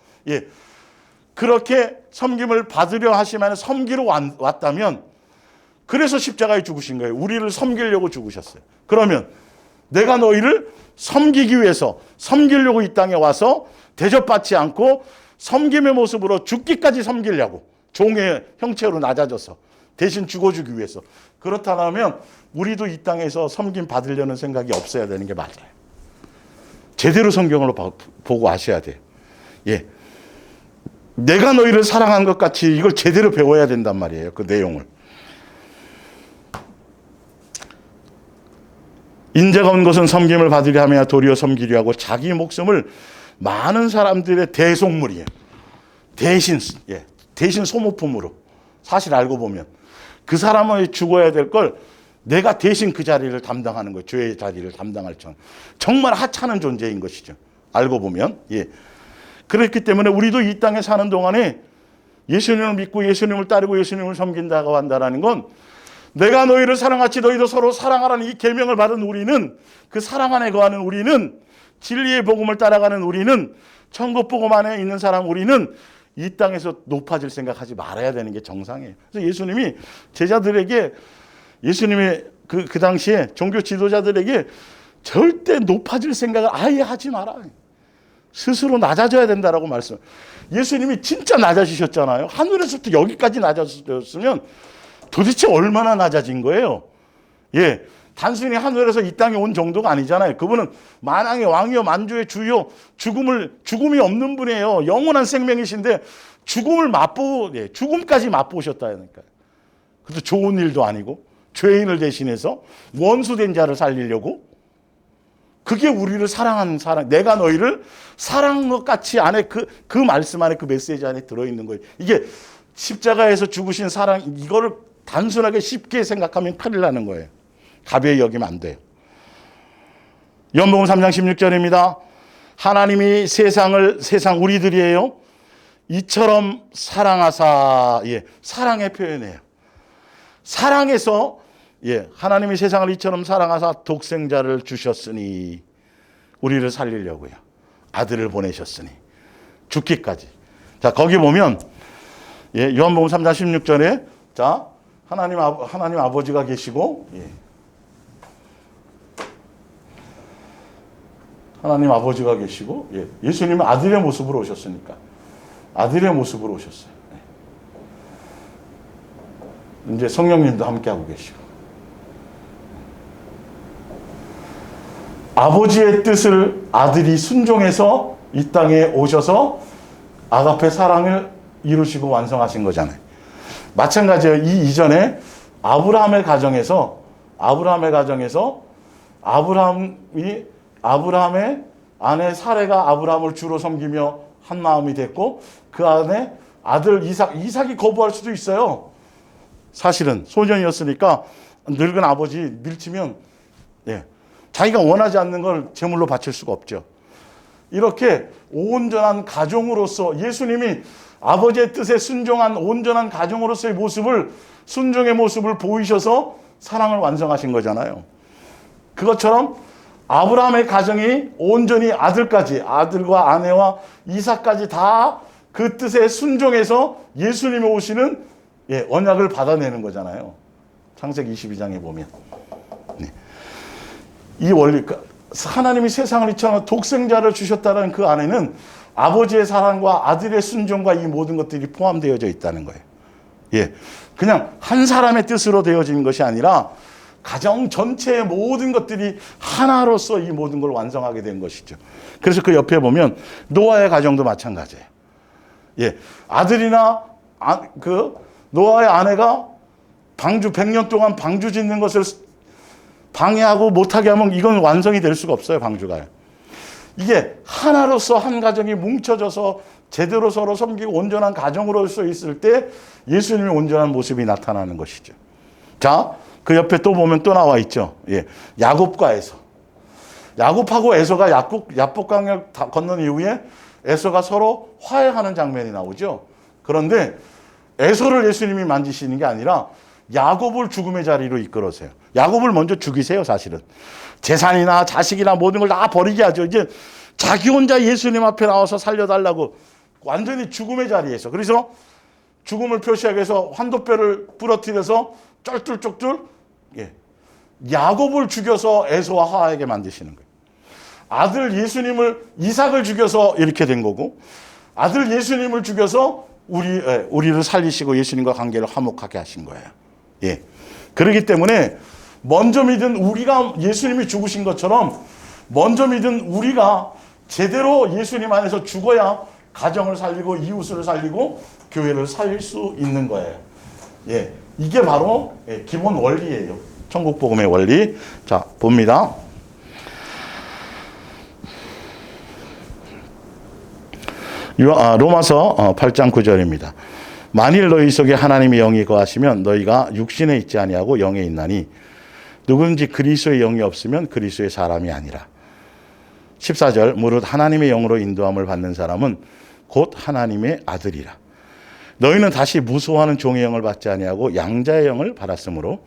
그렇게 섬김을 받으려 하시면 섬기러 왔다면, 그래서 십자가에 죽으신 거예요. 우리를 섬기려고 죽으셨어요. 그러면 내가 너희를 섬기기 위해서, 섬기려고 이 땅에 와서 대접받지 않고 섬김의 모습으로 죽기까지 섬기려고 종의 형체로 낮아져서 대신 죽어주기 위해서, 그렇다면 우리도 이 땅에서 섬김 받으려는 생각이 없어야 되는 게 맞아요. 제대로 성경으로 보고 아셔야 돼요. 예. 내가 너희를 사랑한 것 같이 이걸 제대로 배워야 된단 말이에요. 그 내용을. 인자가 온 것은 섬김을 받으려 하며 도리어 섬기려 하고 자기 목숨을 많은 사람들의 대속물이에요. 대신 소모품으로. 사실 알고 보면 그 사람이 죽어야 될 걸 내가 대신 그 자리를 담당하는 거예요. 죄의 자리를 담당할 정말 하찮은 존재인 것이죠. 알고 보면. 그렇기 때문에 우리도 이 땅에 사는 동안에 예수님을 믿고 예수님을 따르고 예수님을 섬긴다고 한다는 건 내가 너희를 사랑하지 너희도 서로 사랑하라는 이 계명을 받은 우리는, 그 사랑 안에 거하는 우리는, 진리의 복음을 따라가는 우리는, 천국 복음 안에 있는 사람 우리는 이 땅에서 높아질 생각하지 말아야 되는 게 정상이에요. 그래서 예수님이 제자들에게, 예수님의 그 당시에 종교 지도자들에게 절대 높아질 생각을 아예 하지 마라. 스스로 낮아져야 된다라고 말씀. 예수님이 진짜 낮아지셨잖아요. 하늘에서부터 여기까지 낮아졌으면 도대체 얼마나 낮아진 거예요? 단순히 하늘에서 이 땅에 온 정도가 아니잖아요. 그분은 만왕의 왕이요 만주의 주요, 죽음이 없는 분이에요. 영원한 생명이신데 죽음까지 맛보셨다니까요. 그것도 좋은 일도 아니고 죄인을 대신해서 원수된 자를 살리려고. 그게 우리를 사랑하는 사랑. 내가 너희를 사랑한 것 같이 안에 그 말씀 안에, 그 메시지 안에 들어있는 거예요. 이게 십자가에서 죽으신 사랑, 이거를 단순하게 쉽게 생각하면 큰일 나는 거예요. 가벼이 여기면 안 돼요. 요한복음 3장 16절입니다. 하나님이 세상 우리들이에요. 이처럼 사랑하사. 사랑의 표현이에요. 사랑해서 하나님이 세상을 이처럼 사랑하사 독생자를 주셨으니, 우리를 살리려고요. 아들을 보내셨으니 죽기까지. 자, 거기 보면 요한복음 3장 16절에 자, 하나님 아버지가 계시고, 하나님 아버지가 계시고, 예수님은 아들의 모습으로 오셨으니까 아들의 모습으로 오셨어요. 이제 성령님도 함께하고 계시고, 아버지의 뜻을 아들이 순종해서 이 땅에 오셔서 아가페 사랑을 이루시고 완성하신 거잖아요. 마찬가지예요. 이 이전에 아브라함의 가정에서 아브라함의 아내 사레가 아브라함을 주로 섬기며 한 마음이 됐고, 그 안에 아들 이삭이 거부할 수도 있어요. 사실은 소년이었으니까 늙은 아버지 밀치면 자기가 원하지 않는 걸 제물로 바칠 수가 없죠. 이렇게 온전한 가정으로서 예수님이 아버지의 뜻에 순종한 온전한 가정으로서의 순종의 모습을 보이셔서 사랑을 완성하신 거잖아요. 그것처럼 아브라함의 가정이 온전히 아들과 아내와 이삭까지 다 그 뜻에 순종해서 예수님이 오시는 언약을 받아내는 거잖아요. 창세기 22장에 보면. 이 원리, 하나님이 세상을 이처럼 독생자를 주셨다는 그 안에는 아버지의 사랑과 아들의 순종과 이 모든 것들이 포함되어져 있다는 거예요. 그냥 한 사람의 뜻으로 되어진 것이 아니라 가정 전체의 모든 것들이 하나로서 이 모든 걸 완성하게 된 것이죠. 그래서 그 옆에 보면 노아의 가정도 마찬가지예요. 아들이나 노아의 아내가 100년 동안 방주 짓는 것을 방해하고 못하게 하면 이건 완성이 될 수가 없어요, 방주가요. 이게 하나로서 한 가정이 뭉쳐져서 제대로 서로 섬기고 온전한 가정으로서 있을 때 예수님의 온전한 모습이 나타나는 것이죠. 자, 그 옆에 또 보면 또 나와 있죠. 야곱과 에서. 야곱하고 에서가 야복강을 건넌 이후에 에서가 서로 화해하는 장면이 나오죠. 그런데 에서를 예수님이 만지시는 게 아니라 야곱을 죽음의 자리로 이끌어세요. 야곱을 먼저 죽이세요, 사실은. 재산이나 자식이나 모든 걸 다 버리게 하죠. 이제 자기 혼자 예수님 앞에 나와서 살려달라고 완전히 죽음의 자리에서. 그래서 죽음을 표시하기 위해서 환도뼈를 부러뜨려서 쩔뚝쩔뚝 야곱을 죽여서 에서와 하와에게 만드시는 거예요. 아들 이삭을 죽여서 이렇게 된 거고, 아들 예수님을 죽여서 우리를 살리시고 예수님과 관계를 화목하게 하신 거예요. 그렇기 때문에 먼저 믿은 우리가 예수님이 죽으신 것처럼 먼저 믿은 우리가 제대로 예수님 안에서 죽어야 가정을 살리고 이웃을 살리고 교회를 살릴 수 있는 거예요. 예, 이게 바로 기본 원리예요. 천국 복음의 원리. 자, 봅니다. 로마서 8장 9절입니다. 만일 너희 속에 하나님의 영이 거하시면 너희가 육신에 있지 아니하고 영에 있나니 누구든지 그리스도의 영이 없으면 그리스도의 사람이 아니라. 14절 무릇 하나님의 영으로 인도함을 받는 사람은 곧 하나님의 아들이라. 너희는 다시 무소하는 종의 영을 받지 아니하고 양자의 영을 받았으므로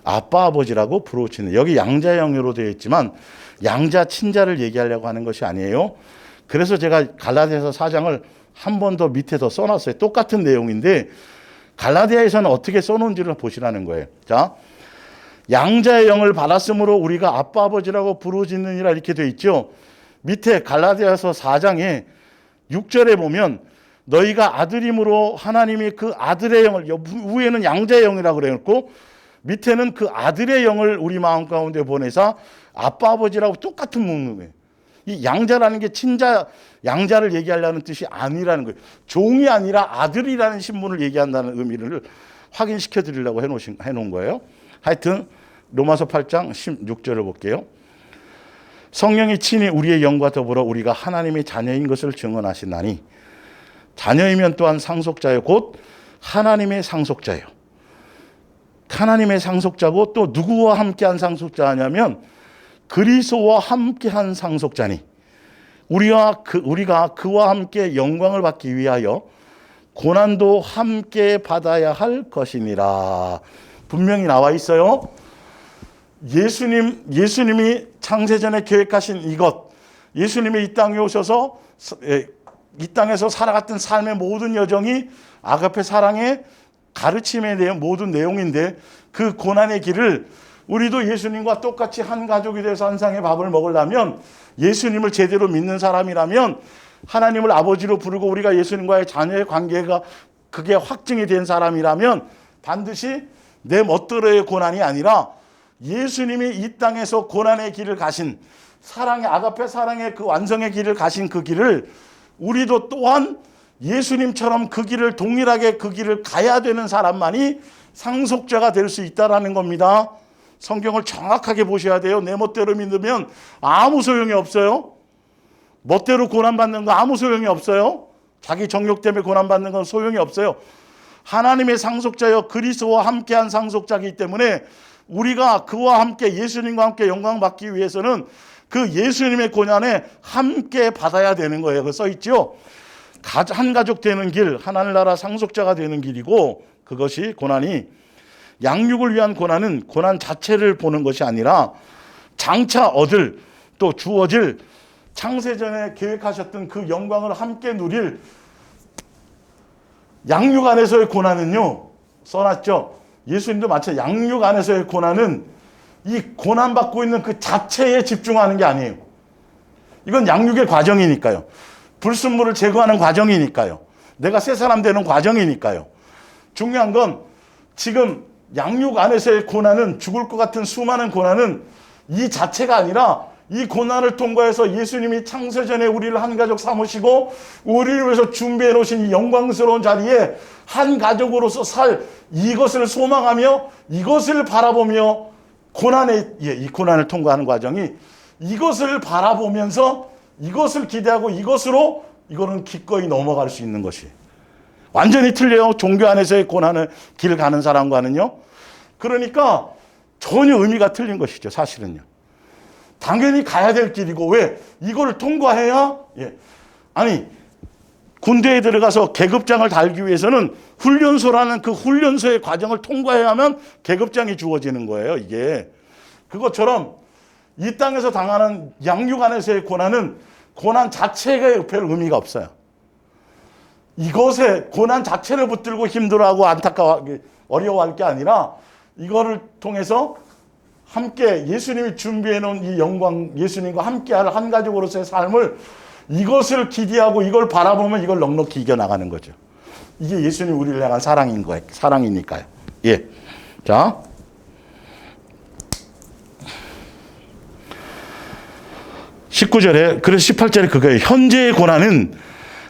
아빠 아버지라고 부르짖는. 여기 양자의 영으로 되어 있지만 양자 친자를 얘기하려고 하는 것이 아니에요. 그래서 제가 갈라디아서 4장을 한 번 더 밑에 더 써놨어요. 똑같은 내용인데 갈라디아에서는 어떻게 써놓은지를 보시라는 거예요. 자, 양자의 영을 받았으므로 우리가 아빠 아버지라고 부르짖느니라 이렇게 되어 있죠. 밑에 갈라디아서 4장에 6절에 보면 너희가 아들임으로 하나님이 그 아들의 영을, 위에는 양자의 영이라고 그래놓고 밑에는 그 아들의 영을 우리 마음 가운데 보내사 아빠 아버지라고 똑같은 문구예요. 이 양자라는 게 친자, 양자를 얘기하려는 뜻이 아니라는 거예요. 종이 아니라 아들이라는 신분을 얘기한다는 의미를 확인시켜 드리려고 해놓은 거예요. 하여튼 로마서 8장 16절을 볼게요. 성령이 친히 우리의 영과 더불어 우리가 하나님의 자녀인 것을 증언하시나니 자녀이면 또한 상속자요 곧 하나님의 상속자요. 하나님의 상속자고 또 누구와 함께한 상속자냐면 그리스도와 함께한 상속자니 우리가 그와 함께 영광을 받기 위하여 고난도 함께 받아야 할 것이니라. 분명히 나와 있어요. 예수님이 창세전에 계획하신 이것, 예수님이 이 땅에 오셔서 이 땅에서 살아갔던 삶의 모든 여정이 아가페 사랑의 가르침에 대한 모든 내용인데 그 고난의 길을 우리도 예수님과 똑같이 한 가족이 돼서 한 상의 밥을 먹으려면 예수님을 제대로 믿는 사람이라면 하나님을 아버지로 부르고 우리가 예수님과의 자녀의 관계가 그게 확증이 된 사람이라면 반드시 내 멋대로의 고난이 아니라 예수님이 이 땅에서 고난의 길을 가신 사랑의 아가페 사랑의 그 완성의 길을 가신 그 길을 우리도 또한 예수님처럼 그 길을 동일하게 그 길을 가야 되는 사람만이 상속자가 될 수 있다라는 겁니다. 성경을 정확하게 보셔야 돼요. 내 멋대로 믿으면 아무 소용이 없어요. 멋대로 고난받는 거 아무 소용이 없어요. 자기 정욕 때문에 고난받는 건 소용이 없어요. 하나님의 상속자여 그리스도와 함께한 상속자이기 때문에 우리가 그와 함께 예수님과 함께 영광 받기 위해서는 그 예수님의 고난에 함께 받아야 되는 거예요. 그 써 있죠. 한 가족 되는 길, 하나님나라 상속자가 되는 길이고 그것이 고난이 양육을 위한 고난은 고난 자체를 보는 것이 아니라 장차 얻을 또 주어질 창세전에 계획하셨던 그 영광을 함께 누릴 양육 안에서의 고난은요. 써놨죠. 예수님도 마찬가지 양육 안에서의 고난은 이 고난받고 있는 그 자체에 집중하는 게 아니에요. 이건 양육의 과정이니까요. 불순물을 제거하는 과정이니까요. 내가 새 사람 되는 과정이니까요. 중요한 건 지금 양육 안에서의 고난은 죽을 것 같은 수많은 고난은 이 자체가 아니라 이 고난을 통과해서 예수님이 창세전에 우리를 한 가족 삼으시고 우리를 위해서 준비해 놓으신 이 영광스러운 자리에 한 가족으로서 살 이것을 소망하며 이것을 바라보며 이 고난을 통과하는 과정이 이것을 바라보면서 이것을 기대하고 이것으로 이거는 기꺼이 넘어갈 수 있는 것이 완전히 틀려요. 종교 안에서의 고난을 길 가는 사람과는요. 그러니까 전혀 의미가 틀린 것이죠. 사실은요. 당연히 가야 될 길이고 왜? 이걸 통과해야 아니 군대에 들어가서 계급장을 달기 위해서는 훈련소라는 그 훈련소의 과정을 통과해야만 계급장이 주어지는 거예요. 이게 그것처럼 이 땅에서 당하는 양육 안에서의 고난은 고난 자체가 별 의미가 없어요. 이것에 고난 자체를 붙들고 힘들어하고 안타까워하고 어려워할 게 아니라 이거를 통해서 함께 예수님이 준비해 놓은 이 영광, 예수님과 함께할 한 가족으로서의 삶을 이것을 기대하고 이걸 바라보면 이걸 넉넉히 이겨나가는 거죠. 이게 예수님이 우리를 향한 사랑인 거예요. 사랑이니까요. 예. 자. 19절에, 그래서 18절에 그거예요. 현재의 고난은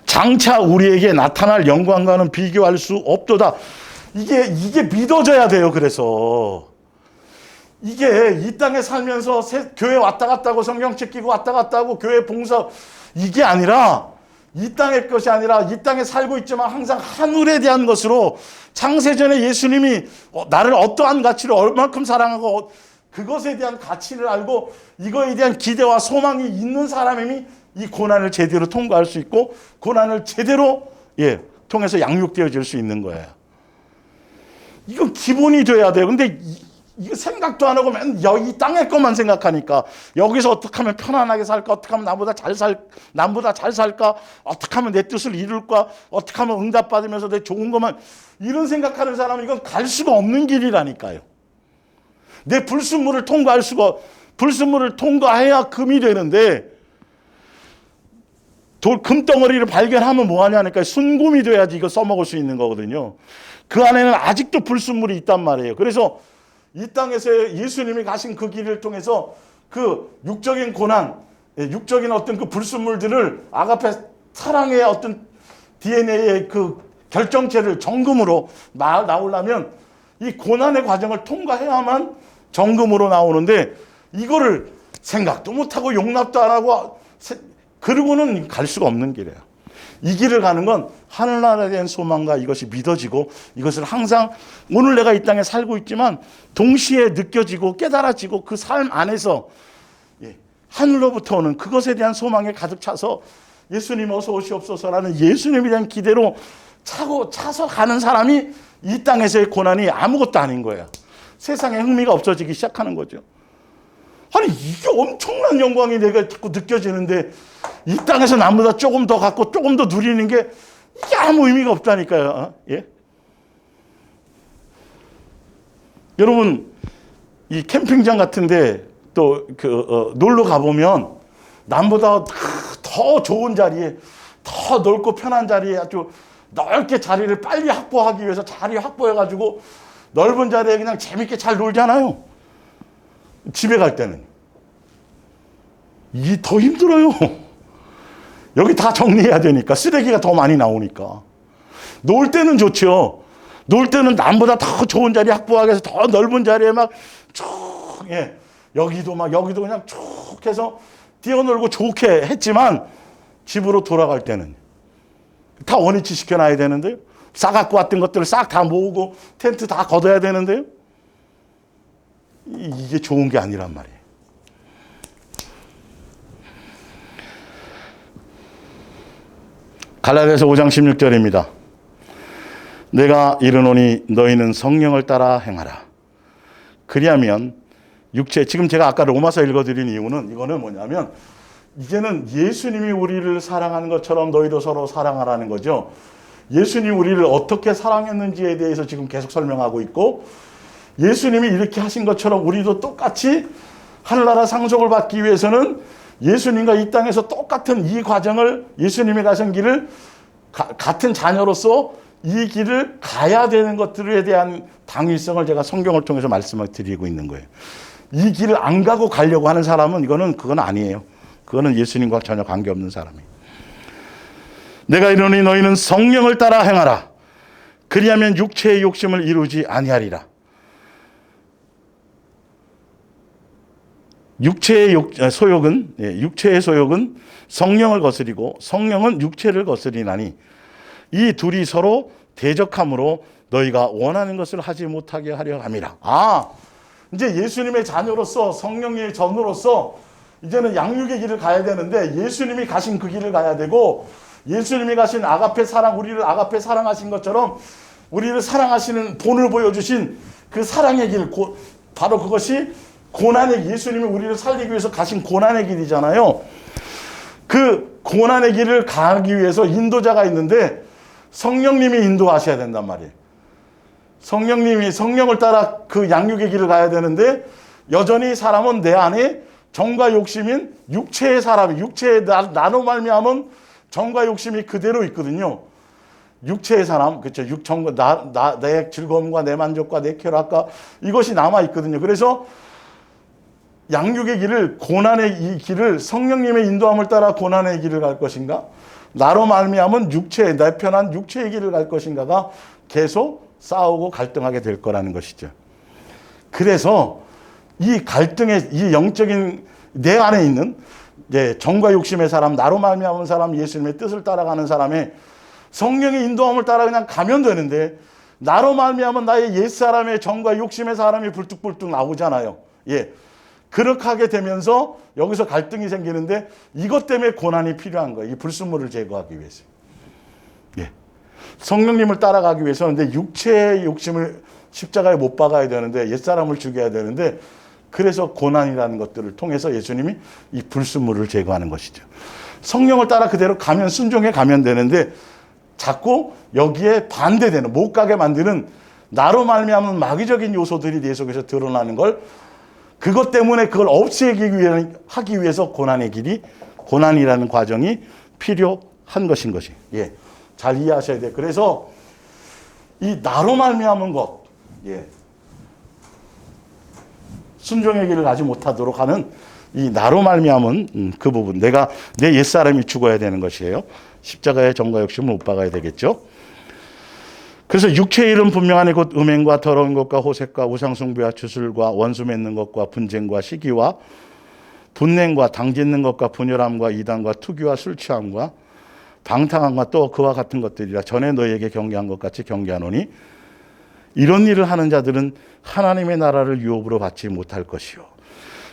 장차 우리에게 나타날 영광과는 비교할 수 없도다. 이게 믿어져야 돼요. 그래서 이게 이 땅에 살면서 교회 왔다 갔다 하고 성경 책 끼고 왔다 갔다 하고 교회 봉사, 이게 아니라, 이 땅의 것이 아니라 이 땅에 살고 있지만 항상 하늘에 대한 것으로, 창세전에 예수님이 나를 어떠한 가치로 얼만큼 사랑하고 그것에 대한 가치를 알고 이거에 대한 기대와 소망이 있는 사람이 이 고난을 제대로 통과할 수 있고 고난을 제대로 통해서 양육되어질 수 있는 거예요. 이건 기본이 돼야 돼요. 근데 이거 생각도 안 하고 맨 이 땅의 것만 생각하니까, 여기서 어떻게 하면 편안하게 살까, 어떻게 하면 남보다 잘 살까, 어떻게 하면 내 뜻을 이룰까, 어떻게 하면 응답받으면서 내 좋은 것만, 이런 생각하는 사람은 이건 갈 수가 없는 길이라니까요. 내 불순물을 통과해야 금이 되는데, 금덩어리를 발견하면 뭐하냐니까, 순금이 돼야지 이거 써먹을 수 있는 거거든요. 그 안에는 아직도 불순물이 있단 말이에요. 그래서 이 땅에서 예수님이 가신 그 길을 통해서 그 육적인 고난, 육적인 어떤 그 불순물들을 아가페 사랑의 어떤 DNA의 그 결정체를 정금으로 나오려면 이 고난의 과정을 통과해야만 정금으로 나오는데, 이거를 생각도 못하고 용납도 안 하고 그러고는 갈 수가 없는 길이에요. 이 길을 가는 건 하늘나라에 대한 소망과 이것이 믿어지고, 이것을 항상 오늘 내가 이 땅에 살고 있지만 동시에 느껴지고 깨달아지고, 그 삶 안에서 하늘로부터 오는 그것에 대한 소망에 가득 차서 예수님 어서 오시옵소서라는 예수님에 대한 기대로 차서 가는 사람이 이 땅에서의 고난이 아무것도 아닌 거예요. 세상에 흥미가 없어지기 시작하는 거죠. 아니, 이게 엄청난 영광이 내가 자꾸 느껴지는데 이 땅에서 나보다 조금 더 갖고 조금 더 누리는 게 이게 아무 의미가 없다니까요. 여러분, 이 캠핑장 같은데 또 놀러 가보면 남보다 더 좋은 자리에, 더 넓고 편한 자리에 아주 넓게 자리를 빨리 확보하기 위해서 자리 확보해가지고 넓은 자리에 그냥 재밌게 잘 놀잖아요. 집에 갈 때는 이게 더 힘들어요. 여기 다 정리해야 되니까, 쓰레기가 더 많이 나오니까. 놀 때는 좋죠. 놀 때는 남보다 더 좋은 자리 확보하기 위해서 더 넓은 자리에 막 쭉, 여기도 그냥 쭉 해서 뛰어놀고 좋게 했지만, 집으로 돌아갈 때는 다 원위치 시켜놔야 되는데요. 싸갖고 왔던 것들을 싹 다 모으고 텐트 다 걷어야 되는데요. 이게 좋은 게 아니란 말이에요. 갈라디아서 5장 16절입니다. 내가 이르노니 너희는 성령을 따라 행하라. 그리하면 육체, 지금 제가 아까 로마서 읽어드린 이유는, 이거는 뭐냐면 이제는 예수님이 우리를 사랑하는 것처럼 너희도 서로 사랑하라는 거죠. 예수님이 우리를 어떻게 사랑했는지에 대해서 지금 계속 설명하고 있고, 예수님이 이렇게 하신 것처럼 우리도 똑같이 하늘나라 상속을 받기 위해서는 예수님과 이 땅에서 똑같은 이 과정을, 예수님이 가신 길을 같은 자녀로서 이 길을 가야 되는 것들에 대한 당위성을 제가 성경을 통해서 말씀을 드리고 있는 거예요. 이 길을 안 가고 가려고 하는 사람은 그건 아니에요. 그거는 예수님과 전혀 관계없는 사람이에요. 내가 이르노니 너희는 성령을 따라 행하라. 그리하면 육체의 욕심을 이루지 아니하리라. 육체의 소욕은 성령을 거스리고 성령은 육체를 거스리나니 이 둘이 서로 대적함으로 너희가 원하는 것을 하지 못하게 하려 함이라. 이제 예수님의 자녀로서, 성령의 전으로서 이제는 양육의 길을 가야 되는데, 예수님이 가신 그 길을 가야 되고, 예수님이 가신 아가페 사랑, 우리를 아가페 사랑하신 것처럼 우리를 사랑하시는 본을 보여주신 그 사랑의 길, 바로 그것이 고난의, 예수님이 우리를 살리기 위해서 가신 고난의 길이잖아요. 그 고난의 길을 가기 위해서 인도자가 있는데 성령님이 인도하셔야 된단 말이에요. 성령님이, 성령을 따라 그 양육의 길을 가야 되는데, 여전히 사람은 내 안에 정과 욕심인 육체의 사람이, 육체의 나로 말미암은 정과 욕심이 그대로 있거든요. 육체의 사람, 그렇죠. 내 즐거움과 내 만족과 내 쾌락과 이것이 남아 있거든요. 그래서 양육의 길을, 고난의 이 길을 성령님의 인도함을 따라 고난의 길을 갈 것인가, 나로 말미암은 육체, 내 편한 육체의 길을 갈 것인가가 계속 싸우고 갈등하게 될 거라는 것이죠. 그래서 이 갈등의 이 영적인 내 안에 있는 정과 욕심의 사람, 나로 말미암은 사람, 예수님의 뜻을 따라가는 사람의 성령의 인도함을 따라 그냥 가면 되는데, 나로 말미암은 나의 옛사람의 정과 욕심의 사람이 불뚝불뚝 나오잖아요. 예. 그렇게 하게 되면서 여기서 갈등이 생기는데, 이것 때문에 고난이 필요한 거예요. 이 불순물을 제거하기 위해서. 예. 성령님을 따라가기 위해서. 근데 육체의 욕심을 십자가에 못 박아야 되는데, 옛사람을 죽여야 되는데, 그래서 고난이라는 것들을 통해서 예수님이 이 불순물을 제거하는 것이죠. 성령을 따라 그대로 가면, 순종해 가면 되는데, 자꾸 여기에 반대되는, 못 가게 만드는 나로 말미암은 마귀적인 요소들이 내 속에서 드러나는 걸, 그것 때문에 그걸 없애기 하기 위해서 고난의 길이, 고난이라는 과정이 필요한 것인 것이. 예. 잘 이해하셔야 돼요. 그래서 이 나로 말미암은 것, 예. 순종의 길을 가지 못하도록 하는 이 나로 말미암은 그 부분, 내 옛사람이 죽어야 되는 것이에요. 십자가의 정과 욕심을 못 박아야 되겠죠. 그래서 육체의 일은 분명하니 곧 음행과 더러운 것과 호색과 우상숭배와 주술과 원수 맺는 것과 분쟁과 시기와 분냉과 당짓는 것과 분열함과 이단과 투기와 술 취함과 방탕함과 또 그와 같은 것들이라 전에 너희에게 경계한 것 같이 경계하노니 이런 일을 하는 자들은 하나님의 나라를 유업으로 받지 못할 것이요.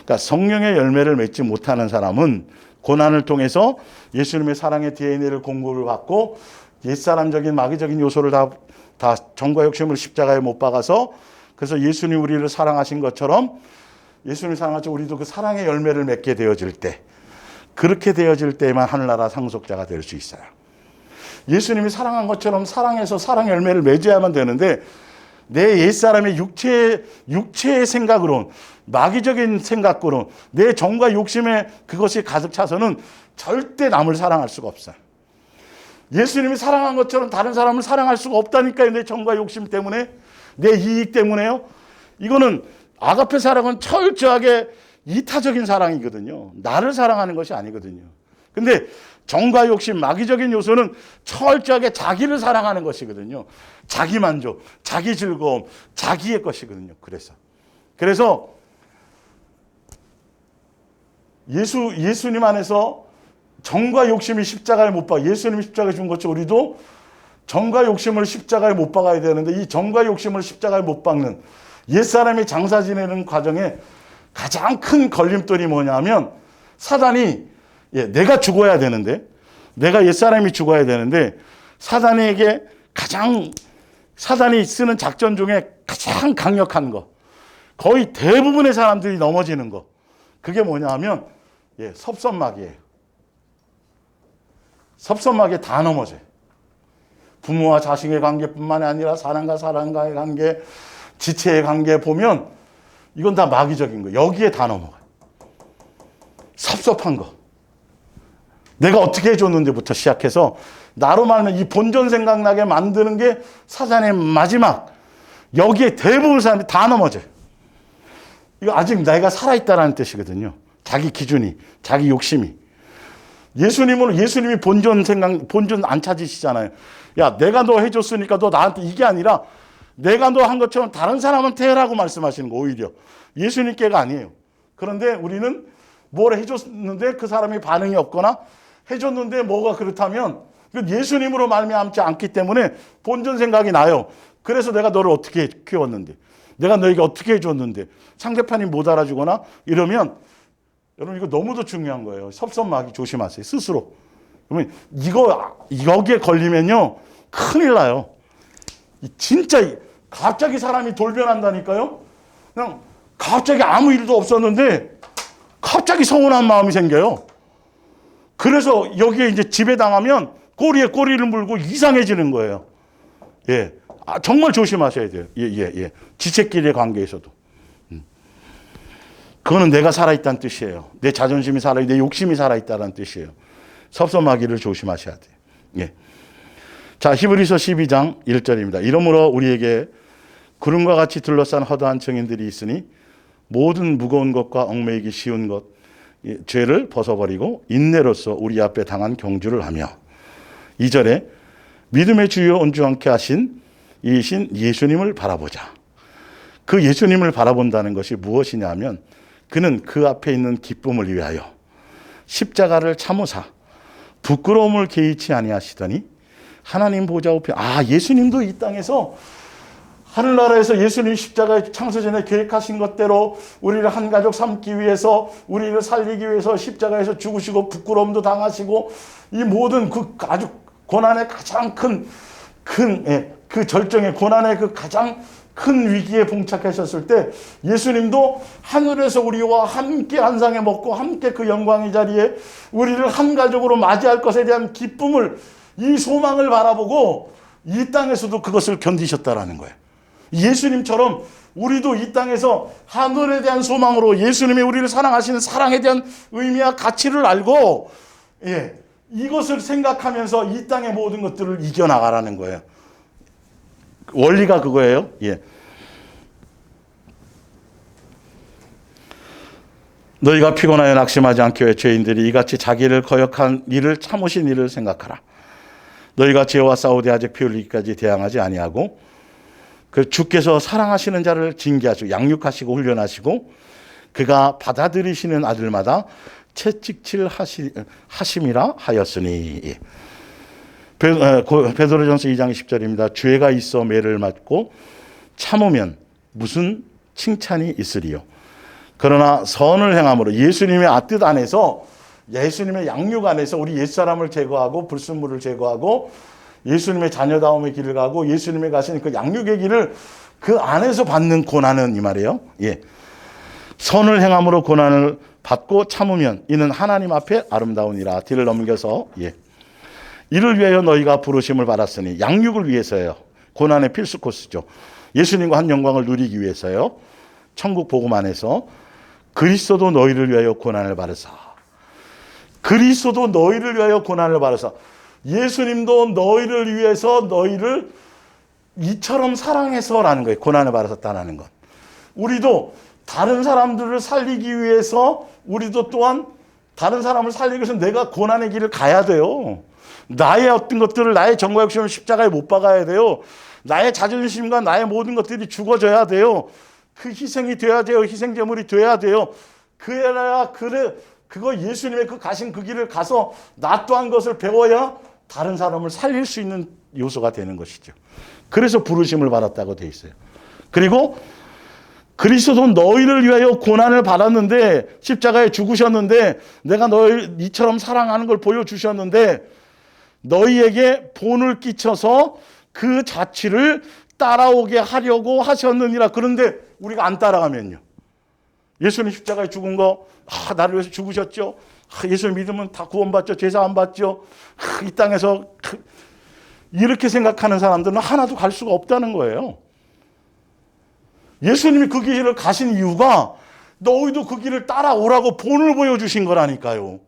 그러니까 성령의 열매를 맺지 못하는 사람은 고난을 통해서 예수님의 사랑의 DNA를 공부를 받고 옛사람적인 마귀적인 요소를 다 정과 욕심을 십자가에 못 박아서, 그래서 예수님 우리를 사랑하신 것처럼 예수님이 사랑하셔서 우리도 그 사랑의 열매를 맺게 되어질 때, 그렇게 되어질 때만 하늘나라 상속자가 될 수 있어요. 예수님이 사랑한 것처럼 사랑해서 사랑 열매를 맺어야만 되는데, 내 옛사람의 육체의 생각으로, 마귀적인 생각으로, 내 정과 욕심에 그것이 가득 차서는 절대 남을 사랑할 수가 없어요. 예수님이 사랑한 것처럼 다른 사람을 사랑할 수가 없다니까요. 내 정과 욕심 때문에, 내 이익 때문에요. 이거는 아가페 사랑은 철저하게 이타적인 사랑이거든요. 나를 사랑하는 것이 아니거든요. 근데 정과 욕심, 마귀적인 요소는 철저하게 자기를 사랑하는 것이거든요. 자기 만족, 자기 즐거움, 자기의 것이거든요. 그래서 예수님 안에서 정과 욕심이 십자가에 못 박아, 예수님이 십자가에 준 것처럼 우리도 정과 욕심을 십자가에 못 박아야 되는데, 이 정과 욕심을 십자가에 못 박는 옛사람이 장사 지내는 과정에 가장 큰 걸림돌이 뭐냐면, 사단이, 내가 죽어야 되는데, 내가 옛사람이 죽어야 되는데, 사단이 쓰는 작전 중에 가장 강력한 거, 거의 대부분의 사람들이 넘어지는 거, 그게 뭐냐 하면 섭섭마귀예요. 섭섭마귀에 다 넘어져요. 부모와 자식의 관계뿐만 아니라 사람과 사람과의 관계, 지체의 관계 보면 이건 다 마귀적인 거. 여기에 다 넘어가요. 섭섭한 거. 내가 어떻게 해줬는데부터 시작해서 나로 말하면 이 본전 생각나게 만드는 게 사단의 마지막. 여기에 대부분 사람이 다 넘어져요. 이거 아직 내가 살아있다라는 뜻이거든요. 자기 기준이, 자기 욕심이. 예수님이 본전 안 찾으시잖아요. 야, 내가 너 해줬으니까 너 나한테, 이게 아니라 내가 너 한 것처럼 다른 사람한테 해라고 말씀하시는 거, 오히려. 예수님께가 아니에요. 그런데 우리는 뭘 해줬는데 그 사람이 반응이 없거나 해줬는데 뭐가 그렇다면 예수님으로 말미암지 않기 때문에 본전 생각이 나요. 그래서 내가 너를 어떻게 키웠는데, 내가 너에게 어떻게 해줬는데 상대편이 못 알아주거나 이러면, 여러분 이거 너무도 중요한 거예요. 섭섭마귀 조심하세요. 스스로. 그러면 여기에 걸리면요 큰일 나요. 진짜 갑자기 사람이 돌변한다니까요. 그냥 갑자기 아무 일도 없었는데 갑자기 서운한 마음이 생겨요. 그래서 여기에 이제 지배당하면 꼬리에 꼬리를 물고 이상해지는 거예요. 예. 정말 조심하셔야 돼요. 예. 지체끼리의 관계에서도. 그거는 내가 살아있다는 뜻이에요. 내 자존심이 살아있고 내 욕심이 살아있다는 뜻이에요. 섭섭마귀를 조심하셔야 돼요. 예. 자, 히브리서 12장 1절입니다. 이러므로 우리에게 구름과 같이 둘러싼 허다한 증인들이 있으니 모든 무거운 것과 얽매이기 쉬운 것, 죄를 벗어버리고 인내로서 우리 앞에 당한 경주를 하며. 2절에 믿음의 주요 온주하게 하신 이신 예수님을 바라보자. 그 예수님을 바라본다는 것이 무엇이냐 하면 그는 그 앞에 있는 기쁨을 위하여 십자가를 참으사 부끄러움을 개의치 아니하시더니 하나님 보좌 우편. 예수님도 이 땅에서 하늘나라에서 예수님 십자가의 창세전에 계획하신 것대로 우리를 한 가족 삼기 위해서, 우리를 살리기 위해서 십자가에서 죽으시고 부끄러움도 당하시고 이 모든 그 아주 고난의 가장 큰 그 절정의 고난의 그 가장 큰 위기에 봉착하셨을 때 예수님도 하늘에서 우리와 함께 한 상에 먹고 함께 그 영광의 자리에 우리를 한 가족으로 맞이할 것에 대한 기쁨을, 이 소망을 바라보고 이 땅에서도 그것을 견디셨다라는 거예요. 예수님처럼 우리도 이 땅에서 하늘에 대한 소망으로 예수님이 우리를 사랑하시는 사랑에 대한 의미와 가치를 알고 이것을 생각하면서 이 땅의 모든 것들을 이겨나가라는 거예요. 원리가 그거예요. 너희가 피곤하여 낙심하지 않기 위해 죄인들이 이같이 자기를 거역한 일을 참으신 일을 생각하라. 너희가 죄와 싸우되 아직 피 흘리기까지 대항하지 아니하고 그 주께서 사랑하시는 자를 징계하시고 양육하시고 훈련하시고 그가 받아들이시는 아들마다 채찍질 하심이라 하였으니. 베드로전서 2장 10절입니다. 죄가 있어 매를 맞고 참으면 무슨 칭찬이 있으리요. 그러나 선을 행함으로 예수님의 뜻 안에서, 예수님의 양육 안에서 우리 옛사람을 제거하고 불순물을 제거하고 예수님의 자녀다움의 길을 가고 예수님의 가신 그 양육의 길을 그 안에서 받는 고난은 이 말이에요. 선을 행함으로 고난을 받고 참으면 이는 하나님 앞에 아름다우니라. 뒤를 넘겨서 이를 위하여 너희가 부르심을 받았으니, 양육을 위해서요. 고난의 필수 코스죠. 예수님과 한 영광을 누리기 위해서요. 천국 복음 안에서 그리스도도 너희를 위하여 고난을 받으사. 그리스도도 너희를 위하여 고난을 받으사. 예수님도 너희를 위해서 너희를 이처럼 사랑해서라는 거예요. 고난을 받으셨다는 것. 우리도 다른 사람들을 살리기 위해서, 우리도 또한 다른 사람을 살리기 위해서 내가 고난의 길을 가야 돼요. 나의 어떤 것들을, 나의 정과 욕심을 십자가에 못 박아야 돼요. 나의 자존심과 나의 모든 것들이 죽어져야 돼요. 그 희생이 돼야 돼요. 희생제물이 돼야 돼요. 그래야 그거 예수님의 그 가신 그 길을 가서 나 또한 것을 배워야 다른 사람을 살릴 수 있는 요소가 되는 것이죠. 그래서 부르심을 받았다고 돼 있어요. 그리고 그리스도도 너희를 위하여 고난을 받았는데, 십자가에 죽으셨는데, 내가 너희 이처럼 사랑하는 걸 보여주셨는데 너희에게 본을 끼쳐서 그 자취를 따라오게 하려고 하셨느니라. 그런데 우리가 안 따라가면요, 예수님 십자가에 죽은 거, 나를 위해서 죽으셨죠. 예수님 믿으면 다 구원받죠. 제사 안 받죠. 이 땅에서 이렇게 생각하는 사람들은 하나도 갈 수가 없다는 거예요. 예수님이 그 길을 가신 이유가 너희도 그 길을 따라오라고 본을 보여주신 거라니까요.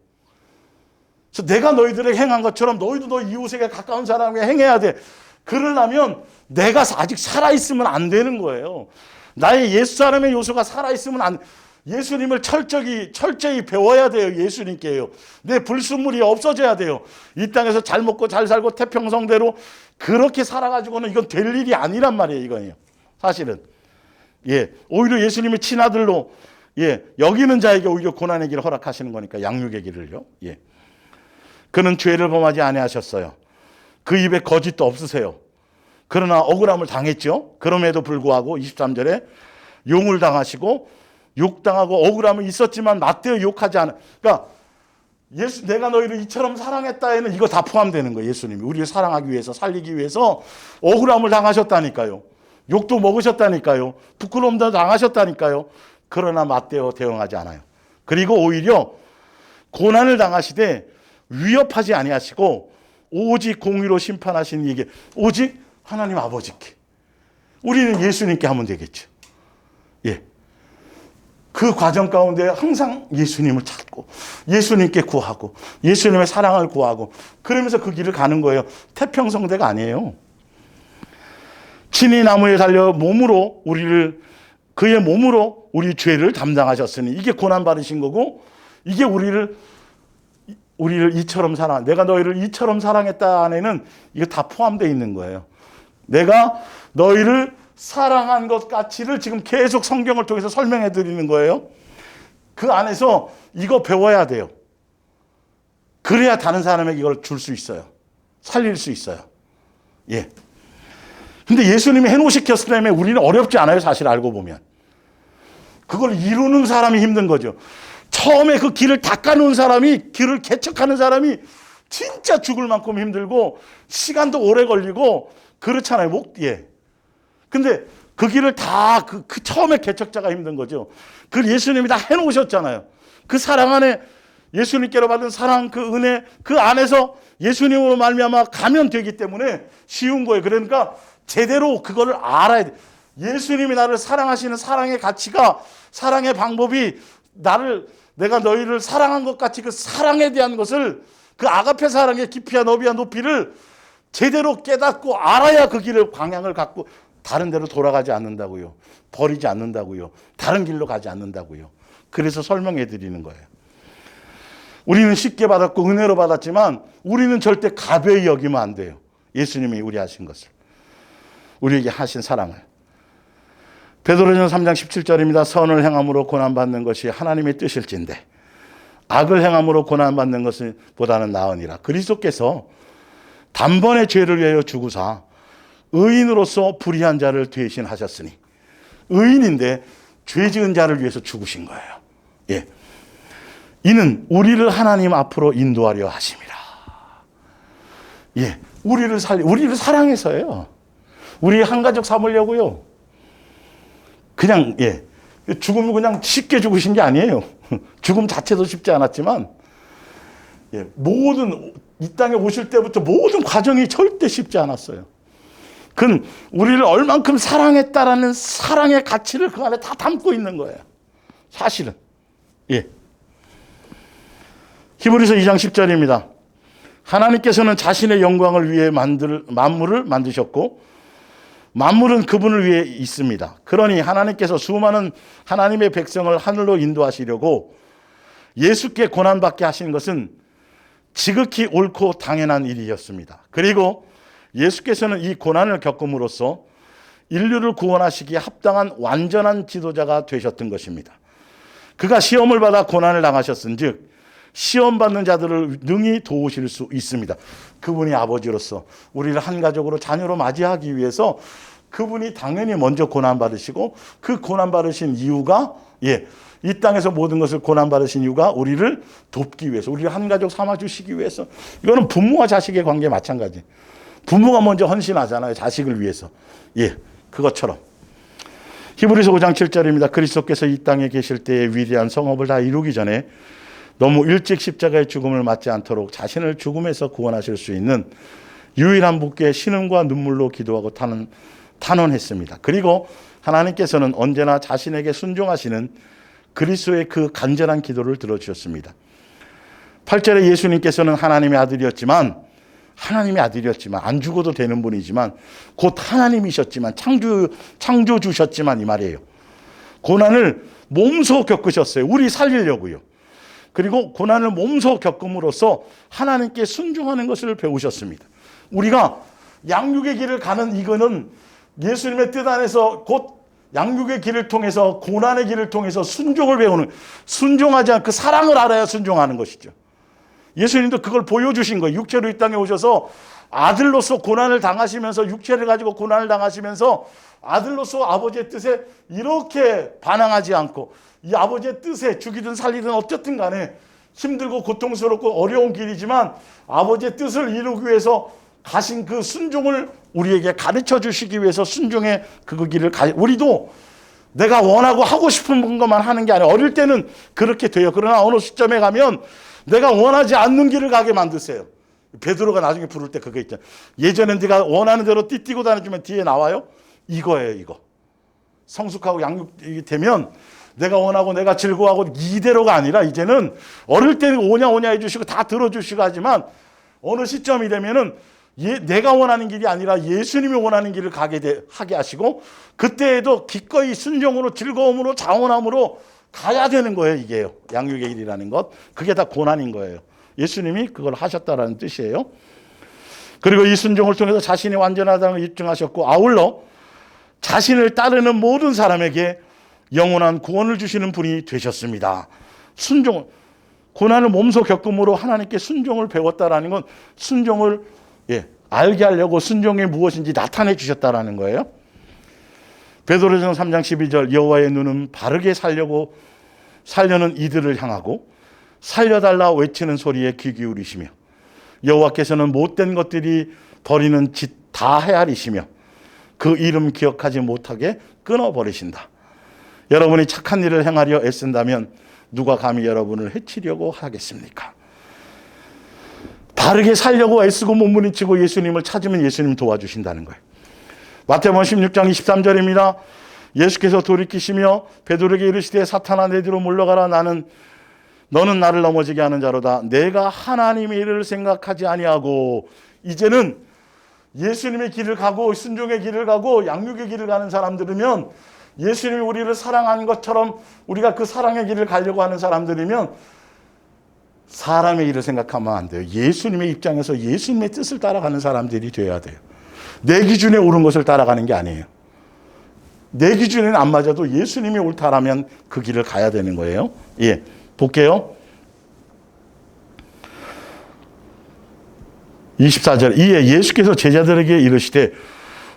그래서 내가 너희들에게 행한 것처럼 너희도 너희 이웃에게 가까운 사람에게 행해야 돼. 그러려면 내가 아직 살아있으면 안 되는 거예요. 나의 옛사람의 요소가 살아있으면 예수님을 철저히 배워야 돼요. 예수님께요. 내 불순물이 없어져야 돼요. 이 땅에서 잘 먹고 잘 살고 태평성대로 그렇게 살아가지고는 이건 될 일이 아니란 말이에요. 이거예요. 사실은. 오히려 예수님의 친아들로 여기는 자에게 오히려 고난의 길을 허락하시는 거니까, 양육의 길을요. 그는 죄를 범하지 아니하셨어요. 그 입에 거짓도 없으세요. 그러나 억울함을 당했죠. 그럼에도 불구하고 23절에 용을 당하시고 욕당하고 억울함은 있었지만 맞대어 욕하지 않아. 그러니까 내가 너희를 이처럼 사랑했다에는 이거 다 포함되는 거예요. 예수님이 우리를 사랑하기 위해서, 살리기 위해서 억울함을 당하셨다니까요. 욕도 먹으셨다니까요. 부끄러움도 당하셨다니까요. 그러나 맞대어 대응하지 않아요. 그리고 오히려 고난을 당하시되 위협하지 아니하시고 오직 공의로 심판하신 이게 오직 하나님 아버지께, 우리는 예수님께 하면 되겠죠. 그 과정 가운데 항상 예수님을 찾고 예수님께 구하고 예수님의 사랑을 구하고 그러면서 그 길을 가는 거예요. 태평성대가 아니에요. 친히 나무에 달려 그의 몸으로 우리 죄를 담당하셨으니, 이게 고난 받으신 거고, 이게 우리를 우리를 이처럼 사랑, 내가 너희를 이처럼 사랑했다 안에는 이거 다 포함되어 있는 거예요. 내가 너희를 사랑한 것 같이를 지금 계속 성경을 통해서 설명해 드리는 거예요. 그 안에서 이거 배워야 돼요. 그래야 다른 사람에게 이걸 줄 수 있어요. 살릴 수 있어요. 예. 근데 예수님이 해놓으셨기 때문에 우리는 어렵지 않아요. 사실 알고 보면. 그걸 이루는 사람이 힘든 거죠. 처음에 그 길을 닦아놓은 사람이, 길을 개척하는 사람이 진짜 죽을 만큼 힘들고 시간도 오래 걸리고 그렇잖아요. 예. 근데 그 길을 다 그 처음에 개척자가 힘든 거죠. 그 예수님이 다 해놓으셨잖아요. 그 사랑 안에 예수님께로 받은 사랑, 그 은혜, 그 안에서 예수님으로 말미암아 가면 되기 때문에 쉬운 거예요. 그러니까 제대로 그거를 알아야 돼. 예수님이 나를 사랑하시는 사랑의 가치가, 사랑의 방법이 내가 너희를 사랑한 것 같이 그 사랑에 대한 것을, 그 아가페 사랑의 깊이와 너비와 높이를 제대로 깨닫고 알아야 그 길을 방향을 갖고 다른 데로 돌아가지 않는다고요. 버리지 않는다고요. 다른 길로 가지 않는다고요. 그래서 설명해 드리는 거예요. 우리는 쉽게 받았고 은혜로 받았지만 우리는 절대 가벼이 여기면 안 돼요. 예수님이 우리 하신 것을, 우리에게 하신 사랑을. 베드로전서 3장 17절입니다. 선을 행함으로 고난받는 것이 하나님의 뜻일진데 악을 행함으로 고난받는 것은 보다는 나으니라. 그리스도께서 단번에 죄를 위하여 죽으사 의인으로서 불의한 자를 대신하셨으니, 의인인데 죄 지은 자를 위해서 죽으신 거예요. 예. 이는 우리를 하나님 앞으로 인도하려 하심이라. 예. 우리를 사랑해서요. 우리 한 가족 삼으려고요. 그냥, 예. 죽음을 그냥 쉽게 죽으신 게 아니에요. 죽음 자체도 쉽지 않았지만, 예. 이 땅에 오실 때부터 모든 과정이 절대 쉽지 않았어요. 그건 우리를 얼만큼 사랑했다라는 사랑의 가치를 그 안에 다 담고 있는 거예요. 사실은. 예. 히브리서 2장 10절입니다. 하나님께서는 자신의 영광을 위해 만물을 만드셨고 만물은 그분을 위해 있습니다. 그러니 하나님께서 수많은 하나님의 백성을 하늘로 인도하시려고 예수께 고난받게 하신 것은 지극히 옳고 당연한 일이었습니다. 그리고 예수께서는 이 고난을 겪음으로써 인류를 구원하시기에 합당한 완전한 지도자가 되셨던 것입니다. 그가 시험을 받아 고난을 당하셨은즉 시험받는 자들을 능히 도우실 수 있습니다. 그분이 아버지로서 우리를 한 가족으로 자녀로 맞이하기 위해서 그분이 당연히 먼저 고난받으시고, 그 고난받으신 이유가, 예, 이 땅에서 모든 것을 고난받으신 이유가 우리를 돕기 위해서, 우리를 한 가족 삼아주시기 위해서. 이거는 부모와 자식의 관계 마찬가지. 부모가 먼저 헌신하잖아요. 자식을 위해서. 예, 그것처럼. 히브리서 5장 7절입니다. 그리스도께서 이 땅에 계실 때의 위대한 성업을 다 이루기 전에 너무 일찍 십자가의 죽음을 맞지 않도록 자신을 죽음에서 구원하실 수 있는 유일한 분께 신음과 눈물로 기도하고 탄원했습니다. 그리고 하나님께서는 언제나 자신에게 순종하시는 그리스도의 그 간절한 기도를 들어주셨습니다. 8절에 예수님께서는 하나님의 아들이었지만 안 죽어도 되는 분이지만 곧 하나님이셨지만 창조주셨지만 이 말이에요. 고난을 몸소 겪으셨어요. 우리 살리려고요. 그리고 고난을 몸소 겪음으로써 하나님께 순종하는 것을 배우셨습니다. 우리가 양육의 길을 가는 이거는 예수님의 뜻 안에서 곧 양육의 길을 통해서, 고난의 길을 통해서 순종을 배우는, 순종하지 않고 사랑을 알아야 순종하는 것이죠. 예수님도 그걸 보여주신 거예요. 육체로 이 땅에 오셔서 아들로서 고난을 당하시면서, 육체를 가지고 고난을 당하시면서 아들로서 아버지의 뜻에 이렇게 반항하지 않고, 이 아버지의 뜻에 죽이든 살리든 어쨌든 간에 힘들고 고통스럽고 어려운 길이지만 아버지의 뜻을 이루기 위해서 가신 그 순종을 우리에게 가르쳐 주시기 위해서 순종의 그 길을 우리도 내가 원하고 하고 싶은 것만 하는 게 아니라, 어릴 때는 그렇게 돼요. 그러나 어느 시점에 가면 내가 원하지 않는 길을 가게 만드세요. 베드로가 나중에 부를 때 그거 있잖아요. 예전엔 네가 원하는 대로 띠뛰고 다니면 뒤에 나와요. 이거예요, 이거. 성숙하고 양육이 되면 내가 원하고 내가 즐거워하고 이대로가 아니라, 이제는 어릴 때는 오냐 해주시고 다 들어주시고 하지만 어느 시점이 되면은 내가 원하는 길이 아니라 예수님이 원하는 길을 하게 하시고, 그때에도 기꺼이 순종으로 즐거움으로 자원함으로 가야 되는 거예요. 이게요, 양육의 길이라는 것. 그게 다 고난인 거예요. 예수님이 그걸 하셨다라는 뜻이에요. 그리고 이 순종을 통해서 자신이 완전하다는 걸 입증하셨고, 아울러 자신을 따르는 모든 사람에게 영원한 구원을 주시는 분이 되셨습니다. 순종, 고난을 몸소 겪음으로 하나님께 순종을 배웠다라는 건 순종을 알게 하려고 순종이 무엇인지 나타내 주셨다라는 거예요. 베드로전서 3장 12절, 여호와의 눈은 바르게 살려는 이들을 향하고 살려달라 외치는 소리에 귀 기울이시며 여호와께서는 못된 것들이 버리는 짓 다 헤아리시며 그 이름 기억하지 못하게 끊어버리신다. 여러분이 착한 일을 행하려 애쓴다면 누가 감히 여러분을 해치려고 하겠습니까? 바르게 살려고 애쓰고 몸부림치고 예수님을 찾으면 예수님 도와주신다는 거예요. 마태복음 16장 23절입니다. 예수께서 돌이키시며 베드로에게 이르시되 사탄아 내 뒤로 물러가라. 너는 나를 넘어지게 하는 자로다. 내가 하나님의 일을 생각하지 아니하고. 이제는 예수님의 길을 가고 순종의 길을 가고 양육의 길을 가는 사람들이면, 예수님이 우리를 사랑한 것처럼 우리가 그 사랑의 길을 가려고 하는 사람들이면 사람의 일을 생각하면 안 돼요. 예수님의 입장에서 예수님의 뜻을 따라가는 사람들이 되어야 돼요. 내 기준에 옳은 것을 따라가는 게 아니에요. 내 기준에는 안 맞아도 예수님이 옳다라면 그 길을 가야 되는 거예요. 볼게요. 24절, 이에 예수께서 제자들에게 이르시되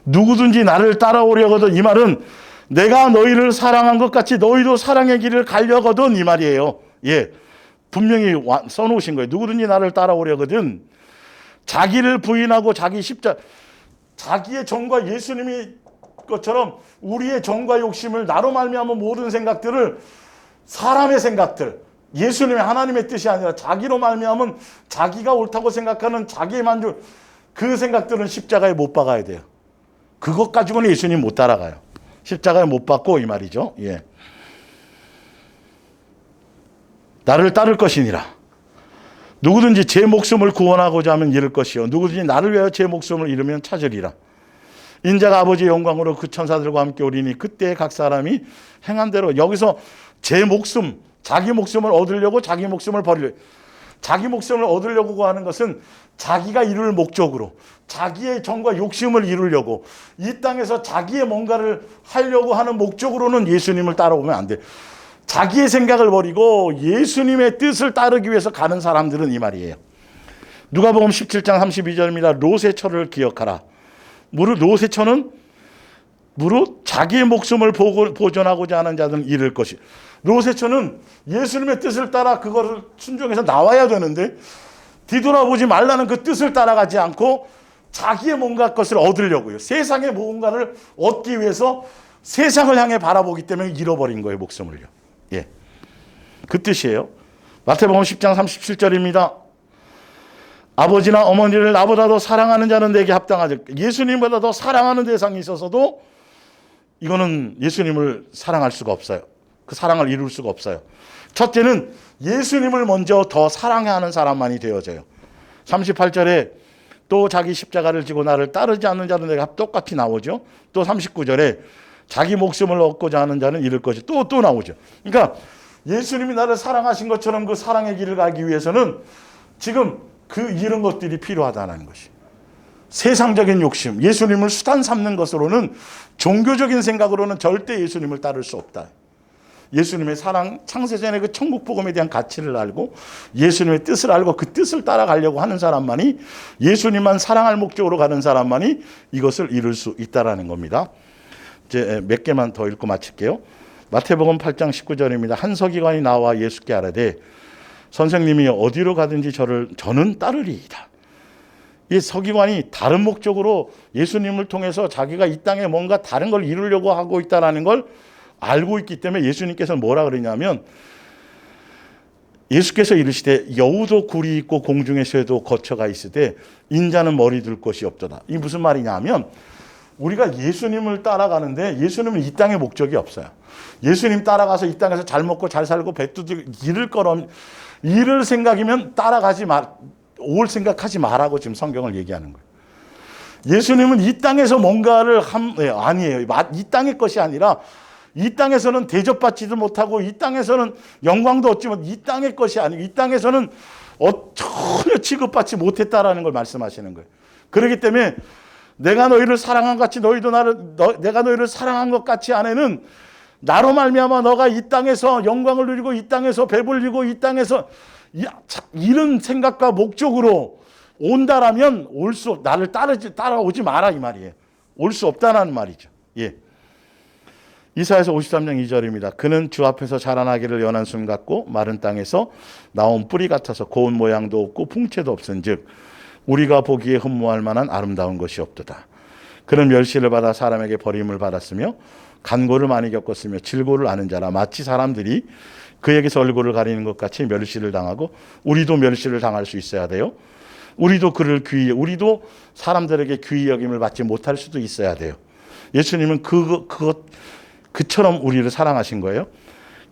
누구든지 나를 따라오려거든, 이 말은 내가 너희를 사랑한 것 같이 너희도 사랑의 길을 가려거든, 이 말이에요. 분명히 써놓으신 거예요. 누구든지 나를 따라오려거든 자기를 부인하고 자기의 정과 예수님이 것처럼 우리의 정과 욕심을, 나로 말미암은 모든 생각들을, 사람의 생각들, 예수님의 하나님의 뜻이 아니라 자기로 말미암은 자기가 옳다고 생각하는 자기의 만족, 그 생각들은 십자가에 못 박아야 돼요. 그것 가지고는 예수님 못 따라가요. 십자가에 못 박고, 이 말이죠. 나를 따를 것이니라. 누구든지 제 목숨을 구원하고자 하면 잃을 것이요 누구든지 나를 위하여 제 목숨을 잃으면 찾으리라. 인자가 아버지의 영광으로 그 천사들과 함께 오리니 그때 각 사람이 행한 대로. 여기서 제 목숨, 자기 목숨을 얻으려고 자기 목숨을 버리려. 자기 목숨을 얻으려고 하는 것은 자기가 이룰 목적으로, 자기의 정과 욕심을 이루려고, 이 땅에서 자기의 뭔가를 하려고 하는 목적으로는 예수님을 따라오면 안 돼. 자기의 생각을 버리고 예수님의 뜻을 따르기 위해서 가는 사람들은 이 말이에요. 누가복음 17장 32절입니다. 로세처를 기억하라. 로세처는 자기의 목숨을 보존하고자 하는 자들은 잃을 것이. 로세처는 예수님의 뜻을 따라 그거를 순종해서 나와야 되는데 뒤돌아보지 말라는 그 뜻을 따라가지 않고 자기의 뭔가 것을 얻으려고요. 세상의 무언가를 얻기 위해서 세상을 향해 바라보기 때문에 잃어버린 거예요, 목숨을요. 그 뜻이에요. 마태복음 10장 37절입니다. 아버지나 어머니를 나보다 더 사랑하는 자는 내게 합당하지. 예수님보다 더 사랑하는 대상이 있어서도 이거는 예수님을 사랑할 수가 없어요. 그 사랑을 이룰 수가 없어요. 첫째는 예수님을 먼저 더 사랑해야 하는 사람만이 되어져요. 38절에 또 자기 십자가를 지고 나를 따르지 않는 자는 내가 똑같이 나오죠. 또 39절에 자기 목숨을 얻고자 하는 자는 잃을 것이 또 나오죠. 그러니까 예수님이 나를 사랑하신 것처럼 그 사랑의 길을 가기 위해서는 지금 그 이런 것들이 필요하다는 것이. 세상적인 욕심, 예수님을 수단 삼는 것으로는, 종교적인 생각으로는 절대 예수님을 따를 수 없다. 예수님의 사랑, 창세전의 그 천국 복음에 대한 가치를 알고 예수님의 뜻을 알고 그 뜻을 따라가려고 하는 사람만이, 예수님만 사랑할 목적으로 가는 사람만이 이것을 이룰 수 있다라는 겁니다. 이제 몇 개만 더 읽고 마칠게요. 마태복음 8장 19절입니다. 한 서기관이 나와 예수께 아뢰되 선생님이 어디로 가든지 저는 따르리이다. 이 서기관이 다른 목적으로 예수님을 통해서 자기가 이 땅에 뭔가 다른 걸 이루려고 하고 있다는 걸 알고 있기 때문에 예수님께서는 뭐라 그러냐면, 예수께서 이르시되 여우도 굴이 있고 공중의 새도 거처가 있으되 인자는 머리 둘 곳이 없도다. 이게 무슨 말이냐 하면, 우리가 예수님을 따라가는데 예수님은 이 땅에 목적이 없어요. 예수님 따라가서 이 땅에서 잘 먹고 잘 살고 배 두들고 이를 생각이면 올 생각하지 말라고 지금 성경을 얘기하는 거예요. 예수님은 이 땅에서 뭔가를 아니에요. 이 땅의 것이 아니라, 이 땅에서는 대접받지도 못하고 이 땅에서는 영광도 얻지 못, 이 땅의 것이 아니고 이 땅에서는 전혀 취급받지 못했다라는 걸 말씀하시는 거예요. 그렇기 때문에 내가 너희를 사랑한 같이 너희도 내가 너희를 사랑한 것 같이 아내는 나로 말미암아 너가 이 땅에서 영광을 누리고 이 땅에서 배불리고 이 땅에서 이런 생각과 목적으로 온다라면 나를 따라오지 마라 이 말이에요. 올 수 없다는 말이죠. 예. 이사야서 53장 2절입니다. 그는 주 앞에서 자라나기를 연한 순 같고 마른 땅에서 나온 뿌리 같아서 고운 모양도 없고 풍채도 없은즉 우리가 보기에 흠모할 만한 아름다운 것이 없도다. 그는 멸시를 받아 사람에게 버림을 받았으며 간고를 많이 겪었으며 질고를 아는 자라. 마치 사람들이 그에게서 얼굴을 가리는 것 같이 멸시를 당하고 우리도 멸시를 당할 수 있어야 돼요. 우리도 우리도 사람들에게 귀히 여김을 받지 못할 수도 있어야 돼요. 예수님은 그처럼 우리를 사랑하신 거예요.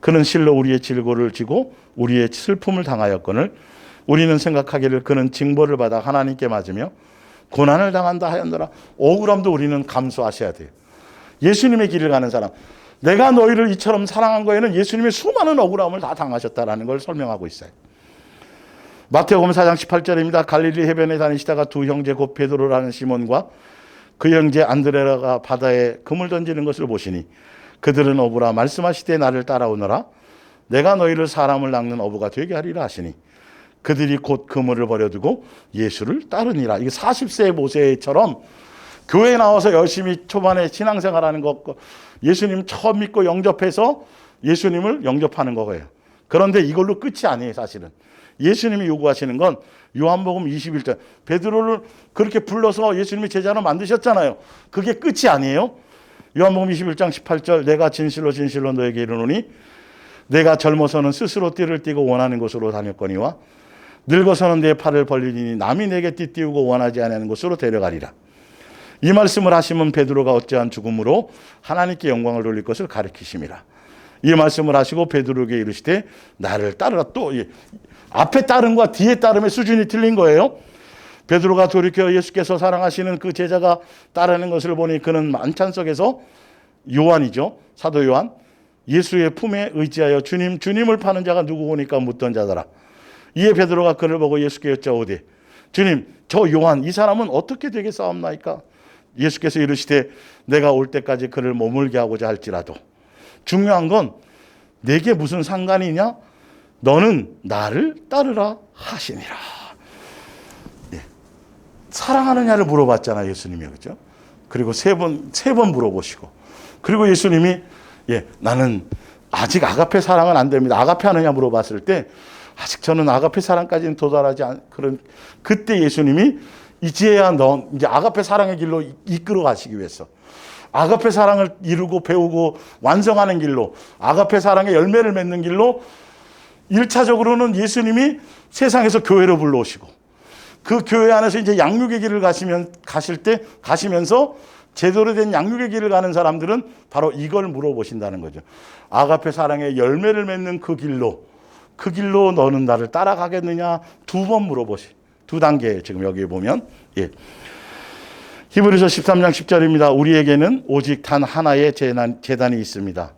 그는 실로 우리의 질고를 지고 우리의 슬픔을 당하였거늘 우리는 생각하기를 그는 징벌을 받아 하나님께 맞으며 고난을 당한다 하였노라. 억울함도 우리는 감수하셔야 돼요. 예수님의 길을 가는 사람, 내가 너희를 이처럼 사랑한 거에는 예수님의 수많은 억울함을 다 당하셨다라는 걸 설명하고 있어요. 마태복음 4장 18절입니다. 갈릴리 해변에 다니시다가 두 형제 곧 베드로라는 시몬과 그 형제 안드레라가 바다에 금을 던지는 것을 보시니 그들은 어부라 말씀하시되 나를 따라오너라. 내가 너희를 사람을 낚는 어부가 되게 하리라 하시니 그들이 곧 그물을 버려두고 예수를 따르니라. 이게 40세 모세처럼 교회에 나와서 열심히 초반에 신앙생활하는 것, 예수님 처음 믿고 영접해서 예수님을 영접하는 거예요. 그런데 이걸로 끝이 아니에요. 사실은 예수님이 요구하시는 건 요한복음 21절 베드로를 그렇게 불러서 예수님이 제자로 만드셨잖아요. 그게 끝이 아니에요. 요한복음 21장 18절 내가 진실로 진실로 너에게 이르노니 내가 젊어서는 스스로 띠를 띠고 원하는 곳으로 다녔거니와 늙어서는 내 팔을 벌리니 남이 내게 띠 띄우고 원하지 않는 곳으로 데려가리라. 이 말씀을 하시면 베드로가 어찌한 죽음으로 하나님께 영광을 돌릴 것을 가리키심이라. 이 말씀을 하시고 베드로에게 이르시되 나를 따르라. 또 앞에 따름과 뒤에 따름의 수준이 틀린 거예요. 베드로가 돌이켜 예수께서 사랑하시는 그 제자가 따르는 것을 보니 그는 만찬석에서 요한이죠. 사도 요한. 예수의 품에 의지하여 주님을 파는 자가 누구오니까 묻던 자더라. 이에 베드로가 그를 보고 예수께 여짜오되 주님 저 요한 이 사람은 어떻게 되겠사옵나이까? 예수께서 이르시되 내가 올 때까지 그를 머물게 하고자 할지라도 중요한 건 내게 무슨 상관이냐? 너는 나를 따르라 하시니라. 예. 사랑하느냐를 물어봤잖아요. 예수님이. 그렇죠? 그리고 세 번 물어보시고 그리고 예수님이 나는 아직 아가페 사랑은 안 됩니다. 아가페 하느냐 물어봤을 때 아직 저는 아가페 사랑까지는 도달하지 않 그런 그때 예수님이 이제야 너 이제 아가페 사랑의 길로 이끌어 가시기 위해서 아가페 사랑을 이루고 배우고 완성하는 길로 아가페 사랑의 열매를 맺는 길로 1차적으로는 예수님이 세상에서 교회로 불러오시고 그 교회 안에서 이제 양육의 길을 가시면서 제대로 된 양육의 길을 가는 사람들은 바로 이걸 물어보신다는 거죠. 아가페 사랑의 열매를 맺는 그 길로 너는 나를 따라가겠느냐? 두 번 두 단계 지금 여기 보면 히브리서 13장 10절입니다. 우리에게는 오직 단 하나의 제단이 있습니다.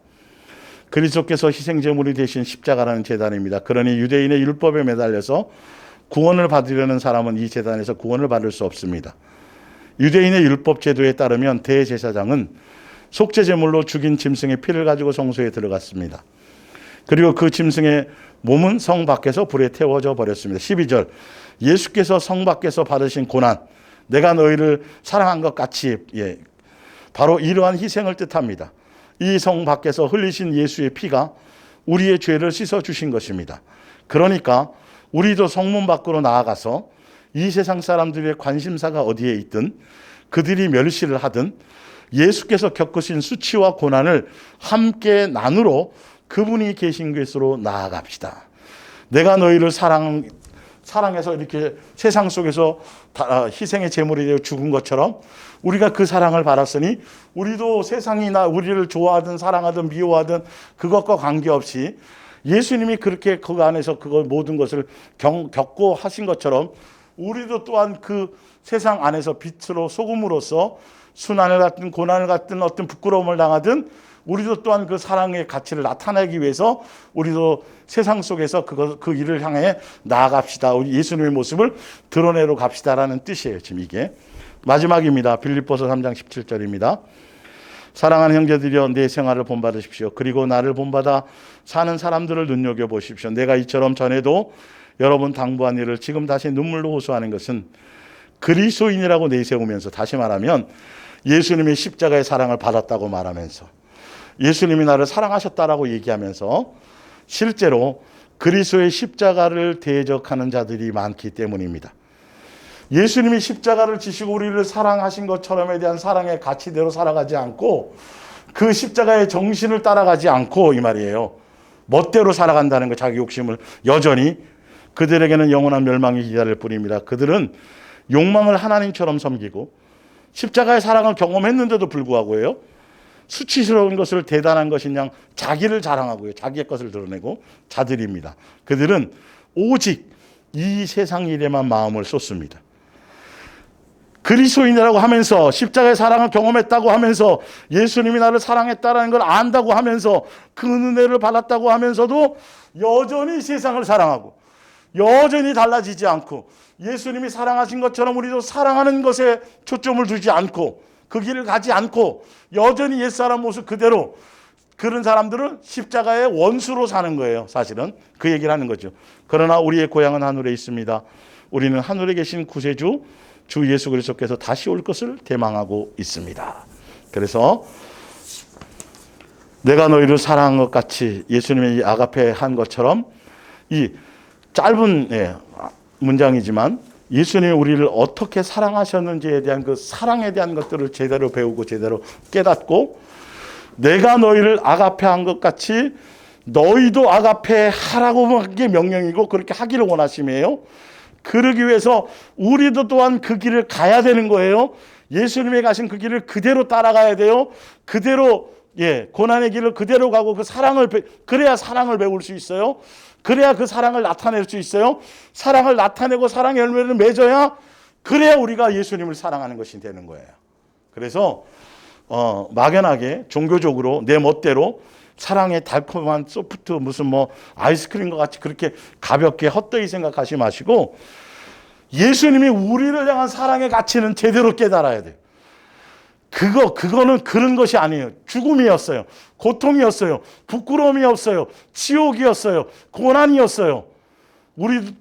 그리스도께서 희생제물이 되신 십자가라는 제단입니다. 그러니 유대인의 율법에 매달려서 구원을 받으려는 사람은 이 제단에서 구원을 받을 수 없습니다. 유대인의 율법 제도에 따르면 대제사장은 속죄제물로 죽인 짐승의 피를 가지고 성소에 들어갔습니다. 그리고 그 짐승의 몸은 성 밖에서 불에 태워져 버렸습니다. 12절 예수께서 성 밖에서 받으신 고난 내가 너희를 사랑한 것 같이 바로 이러한 희생을 뜻합니다. 이 성 밖에서 흘리신 예수의 피가 우리의 죄를 씻어주신 것입니다. 그러니까 우리도 성문 밖으로 나아가서 이 세상 사람들의 관심사가 어디에 있든 그들이 멸시를 하든 예수께서 겪으신 수치와 고난을 함께 나누러 그분이 계신 곳으로 나아갑시다. 내가 너희를 사랑해서 이렇게 세상 속에서 희생의 제물이 되어 죽은 것처럼 우리가 그 사랑을 받았으니 우리도 세상이나 우리를 좋아하든 사랑하든 미워하든 그것과 관계없이 예수님이 그렇게 그 안에서 그걸 모든 것을 겪고 하신 것처럼 우리도 또한 그 세상 안에서 빛으로 소금으로서 순환을 갖든 고난을 갖든 어떤 부끄러움을 당하든 우리도 또한 그 사랑의 가치를 나타내기 위해서 우리도 세상 속에서 그 일을 향해 나아갑시다. 우리 예수님의 모습을 드러내러 갑시다라는 뜻이에요. 지금 이게 마지막입니다. 빌립보서 3장 17절입니다. 사랑하는 형제들이여 내 생활을 본받으십시오. 그리고 나를 본받아 사는 사람들을 눈여겨보십시오. 내가 이처럼 전에도 여러분 당부한 일을 지금 다시 눈물로 호소하는 것은 그리스도인이라고 내세우면서, 다시 말하면 예수님이 십자가의 사랑을 받았다고 말하면서 예수님이 나를 사랑하셨다라고 얘기하면서 실제로 그리스도의 십자가를 대적하는 자들이 많기 때문입니다. 예수님이 십자가를 지시고 우리를 사랑하신 것처럼에 대한 사랑의 가치대로 살아가지 않고 그 십자가의 정신을 따라가지 않고 이 말이에요. 멋대로 살아간다는 거, 자기 욕심을 여전히. 그들에게는 영원한 멸망이 기다릴 뿐입니다. 그들은 욕망을 하나님처럼 섬기고 십자가의 사랑을 경험했는데도 불구하고요, 수치스러운 것을 대단한 것인 양 자기를 자랑하고요, 자기의 것을 드러내고 자들입니다. 그들은 오직 이 세상 일에만 마음을 쏟습니다. 그리스도인이라고 하면서 십자가의 사랑을 경험했다고 하면서 예수님이 나를 사랑했다는 걸 안다고 하면서 그 은혜를 받았다고 하면서도 여전히 세상을 사랑하고 여전히 달라지지 않고 예수님이 사랑하신 것처럼 우리도 사랑하는 것에 초점을 두지 않고 그 길을 가지 않고 여전히 옛사람 모습 그대로, 그런 사람들은 십자가의 원수로 사는 거예요. 사실은 그 얘기를 하는 거죠. 그러나 우리의 고향은 하늘에 있습니다. 우리는 하늘에 계신 구세주 주 예수 그리스도께서 다시 올 것을 대망하고 있습니다. 그래서 내가 너희를 사랑한 것 같이 예수님이 이 아가페 한 것처럼, 이 짧은 문장이지만 예수님이 우리를 어떻게 사랑하셨는지에 대한 그 사랑에 대한 것들을 제대로 배우고 제대로 깨닫고, 내가 너희를 아가페 한 것 같이 너희도 아가페 하라고 한 게 명령이고 그렇게 하기를 원하심이에요. 그러기 위해서 우리도 또한 그 길을 가야 되는 거예요. 예수님이 가신 그 길을 그대로 따라가야 돼요. 그대로 고난의 길을 그대로 가고 그 사랑을 그래야 사랑을 배울 수 있어요. 그래야 그 사랑을 나타낼 수 있어요. 사랑을 나타내고 사랑의 열매를 맺어야, 그래야 우리가 예수님을 사랑하는 것이 되는 거예요. 그래서 막연하게 종교적으로 내 멋대로 사랑의 달콤한 소프트 무슨 뭐 아이스크림과 같이 그렇게 가볍게 헛되이 생각하지 마시고 예수님이 우리를 향한 사랑의 가치는 제대로 깨달아야 돼요. 그거는 그런 것이 아니에요. 죽음이었어요. 고통이었어요. 부끄러움이었어요. 지옥이었어요. 고난이었어요. 우리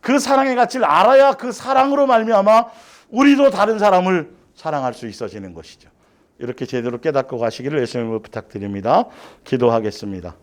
그 사랑의 가치를 알아야 그 사랑으로 말미암아 우리도 다른 사람을 사랑할 수 있어지는 것이죠. 이렇게 제대로 깨닫고 가시기를 예수님으로 부탁드립니다. 기도하겠습니다.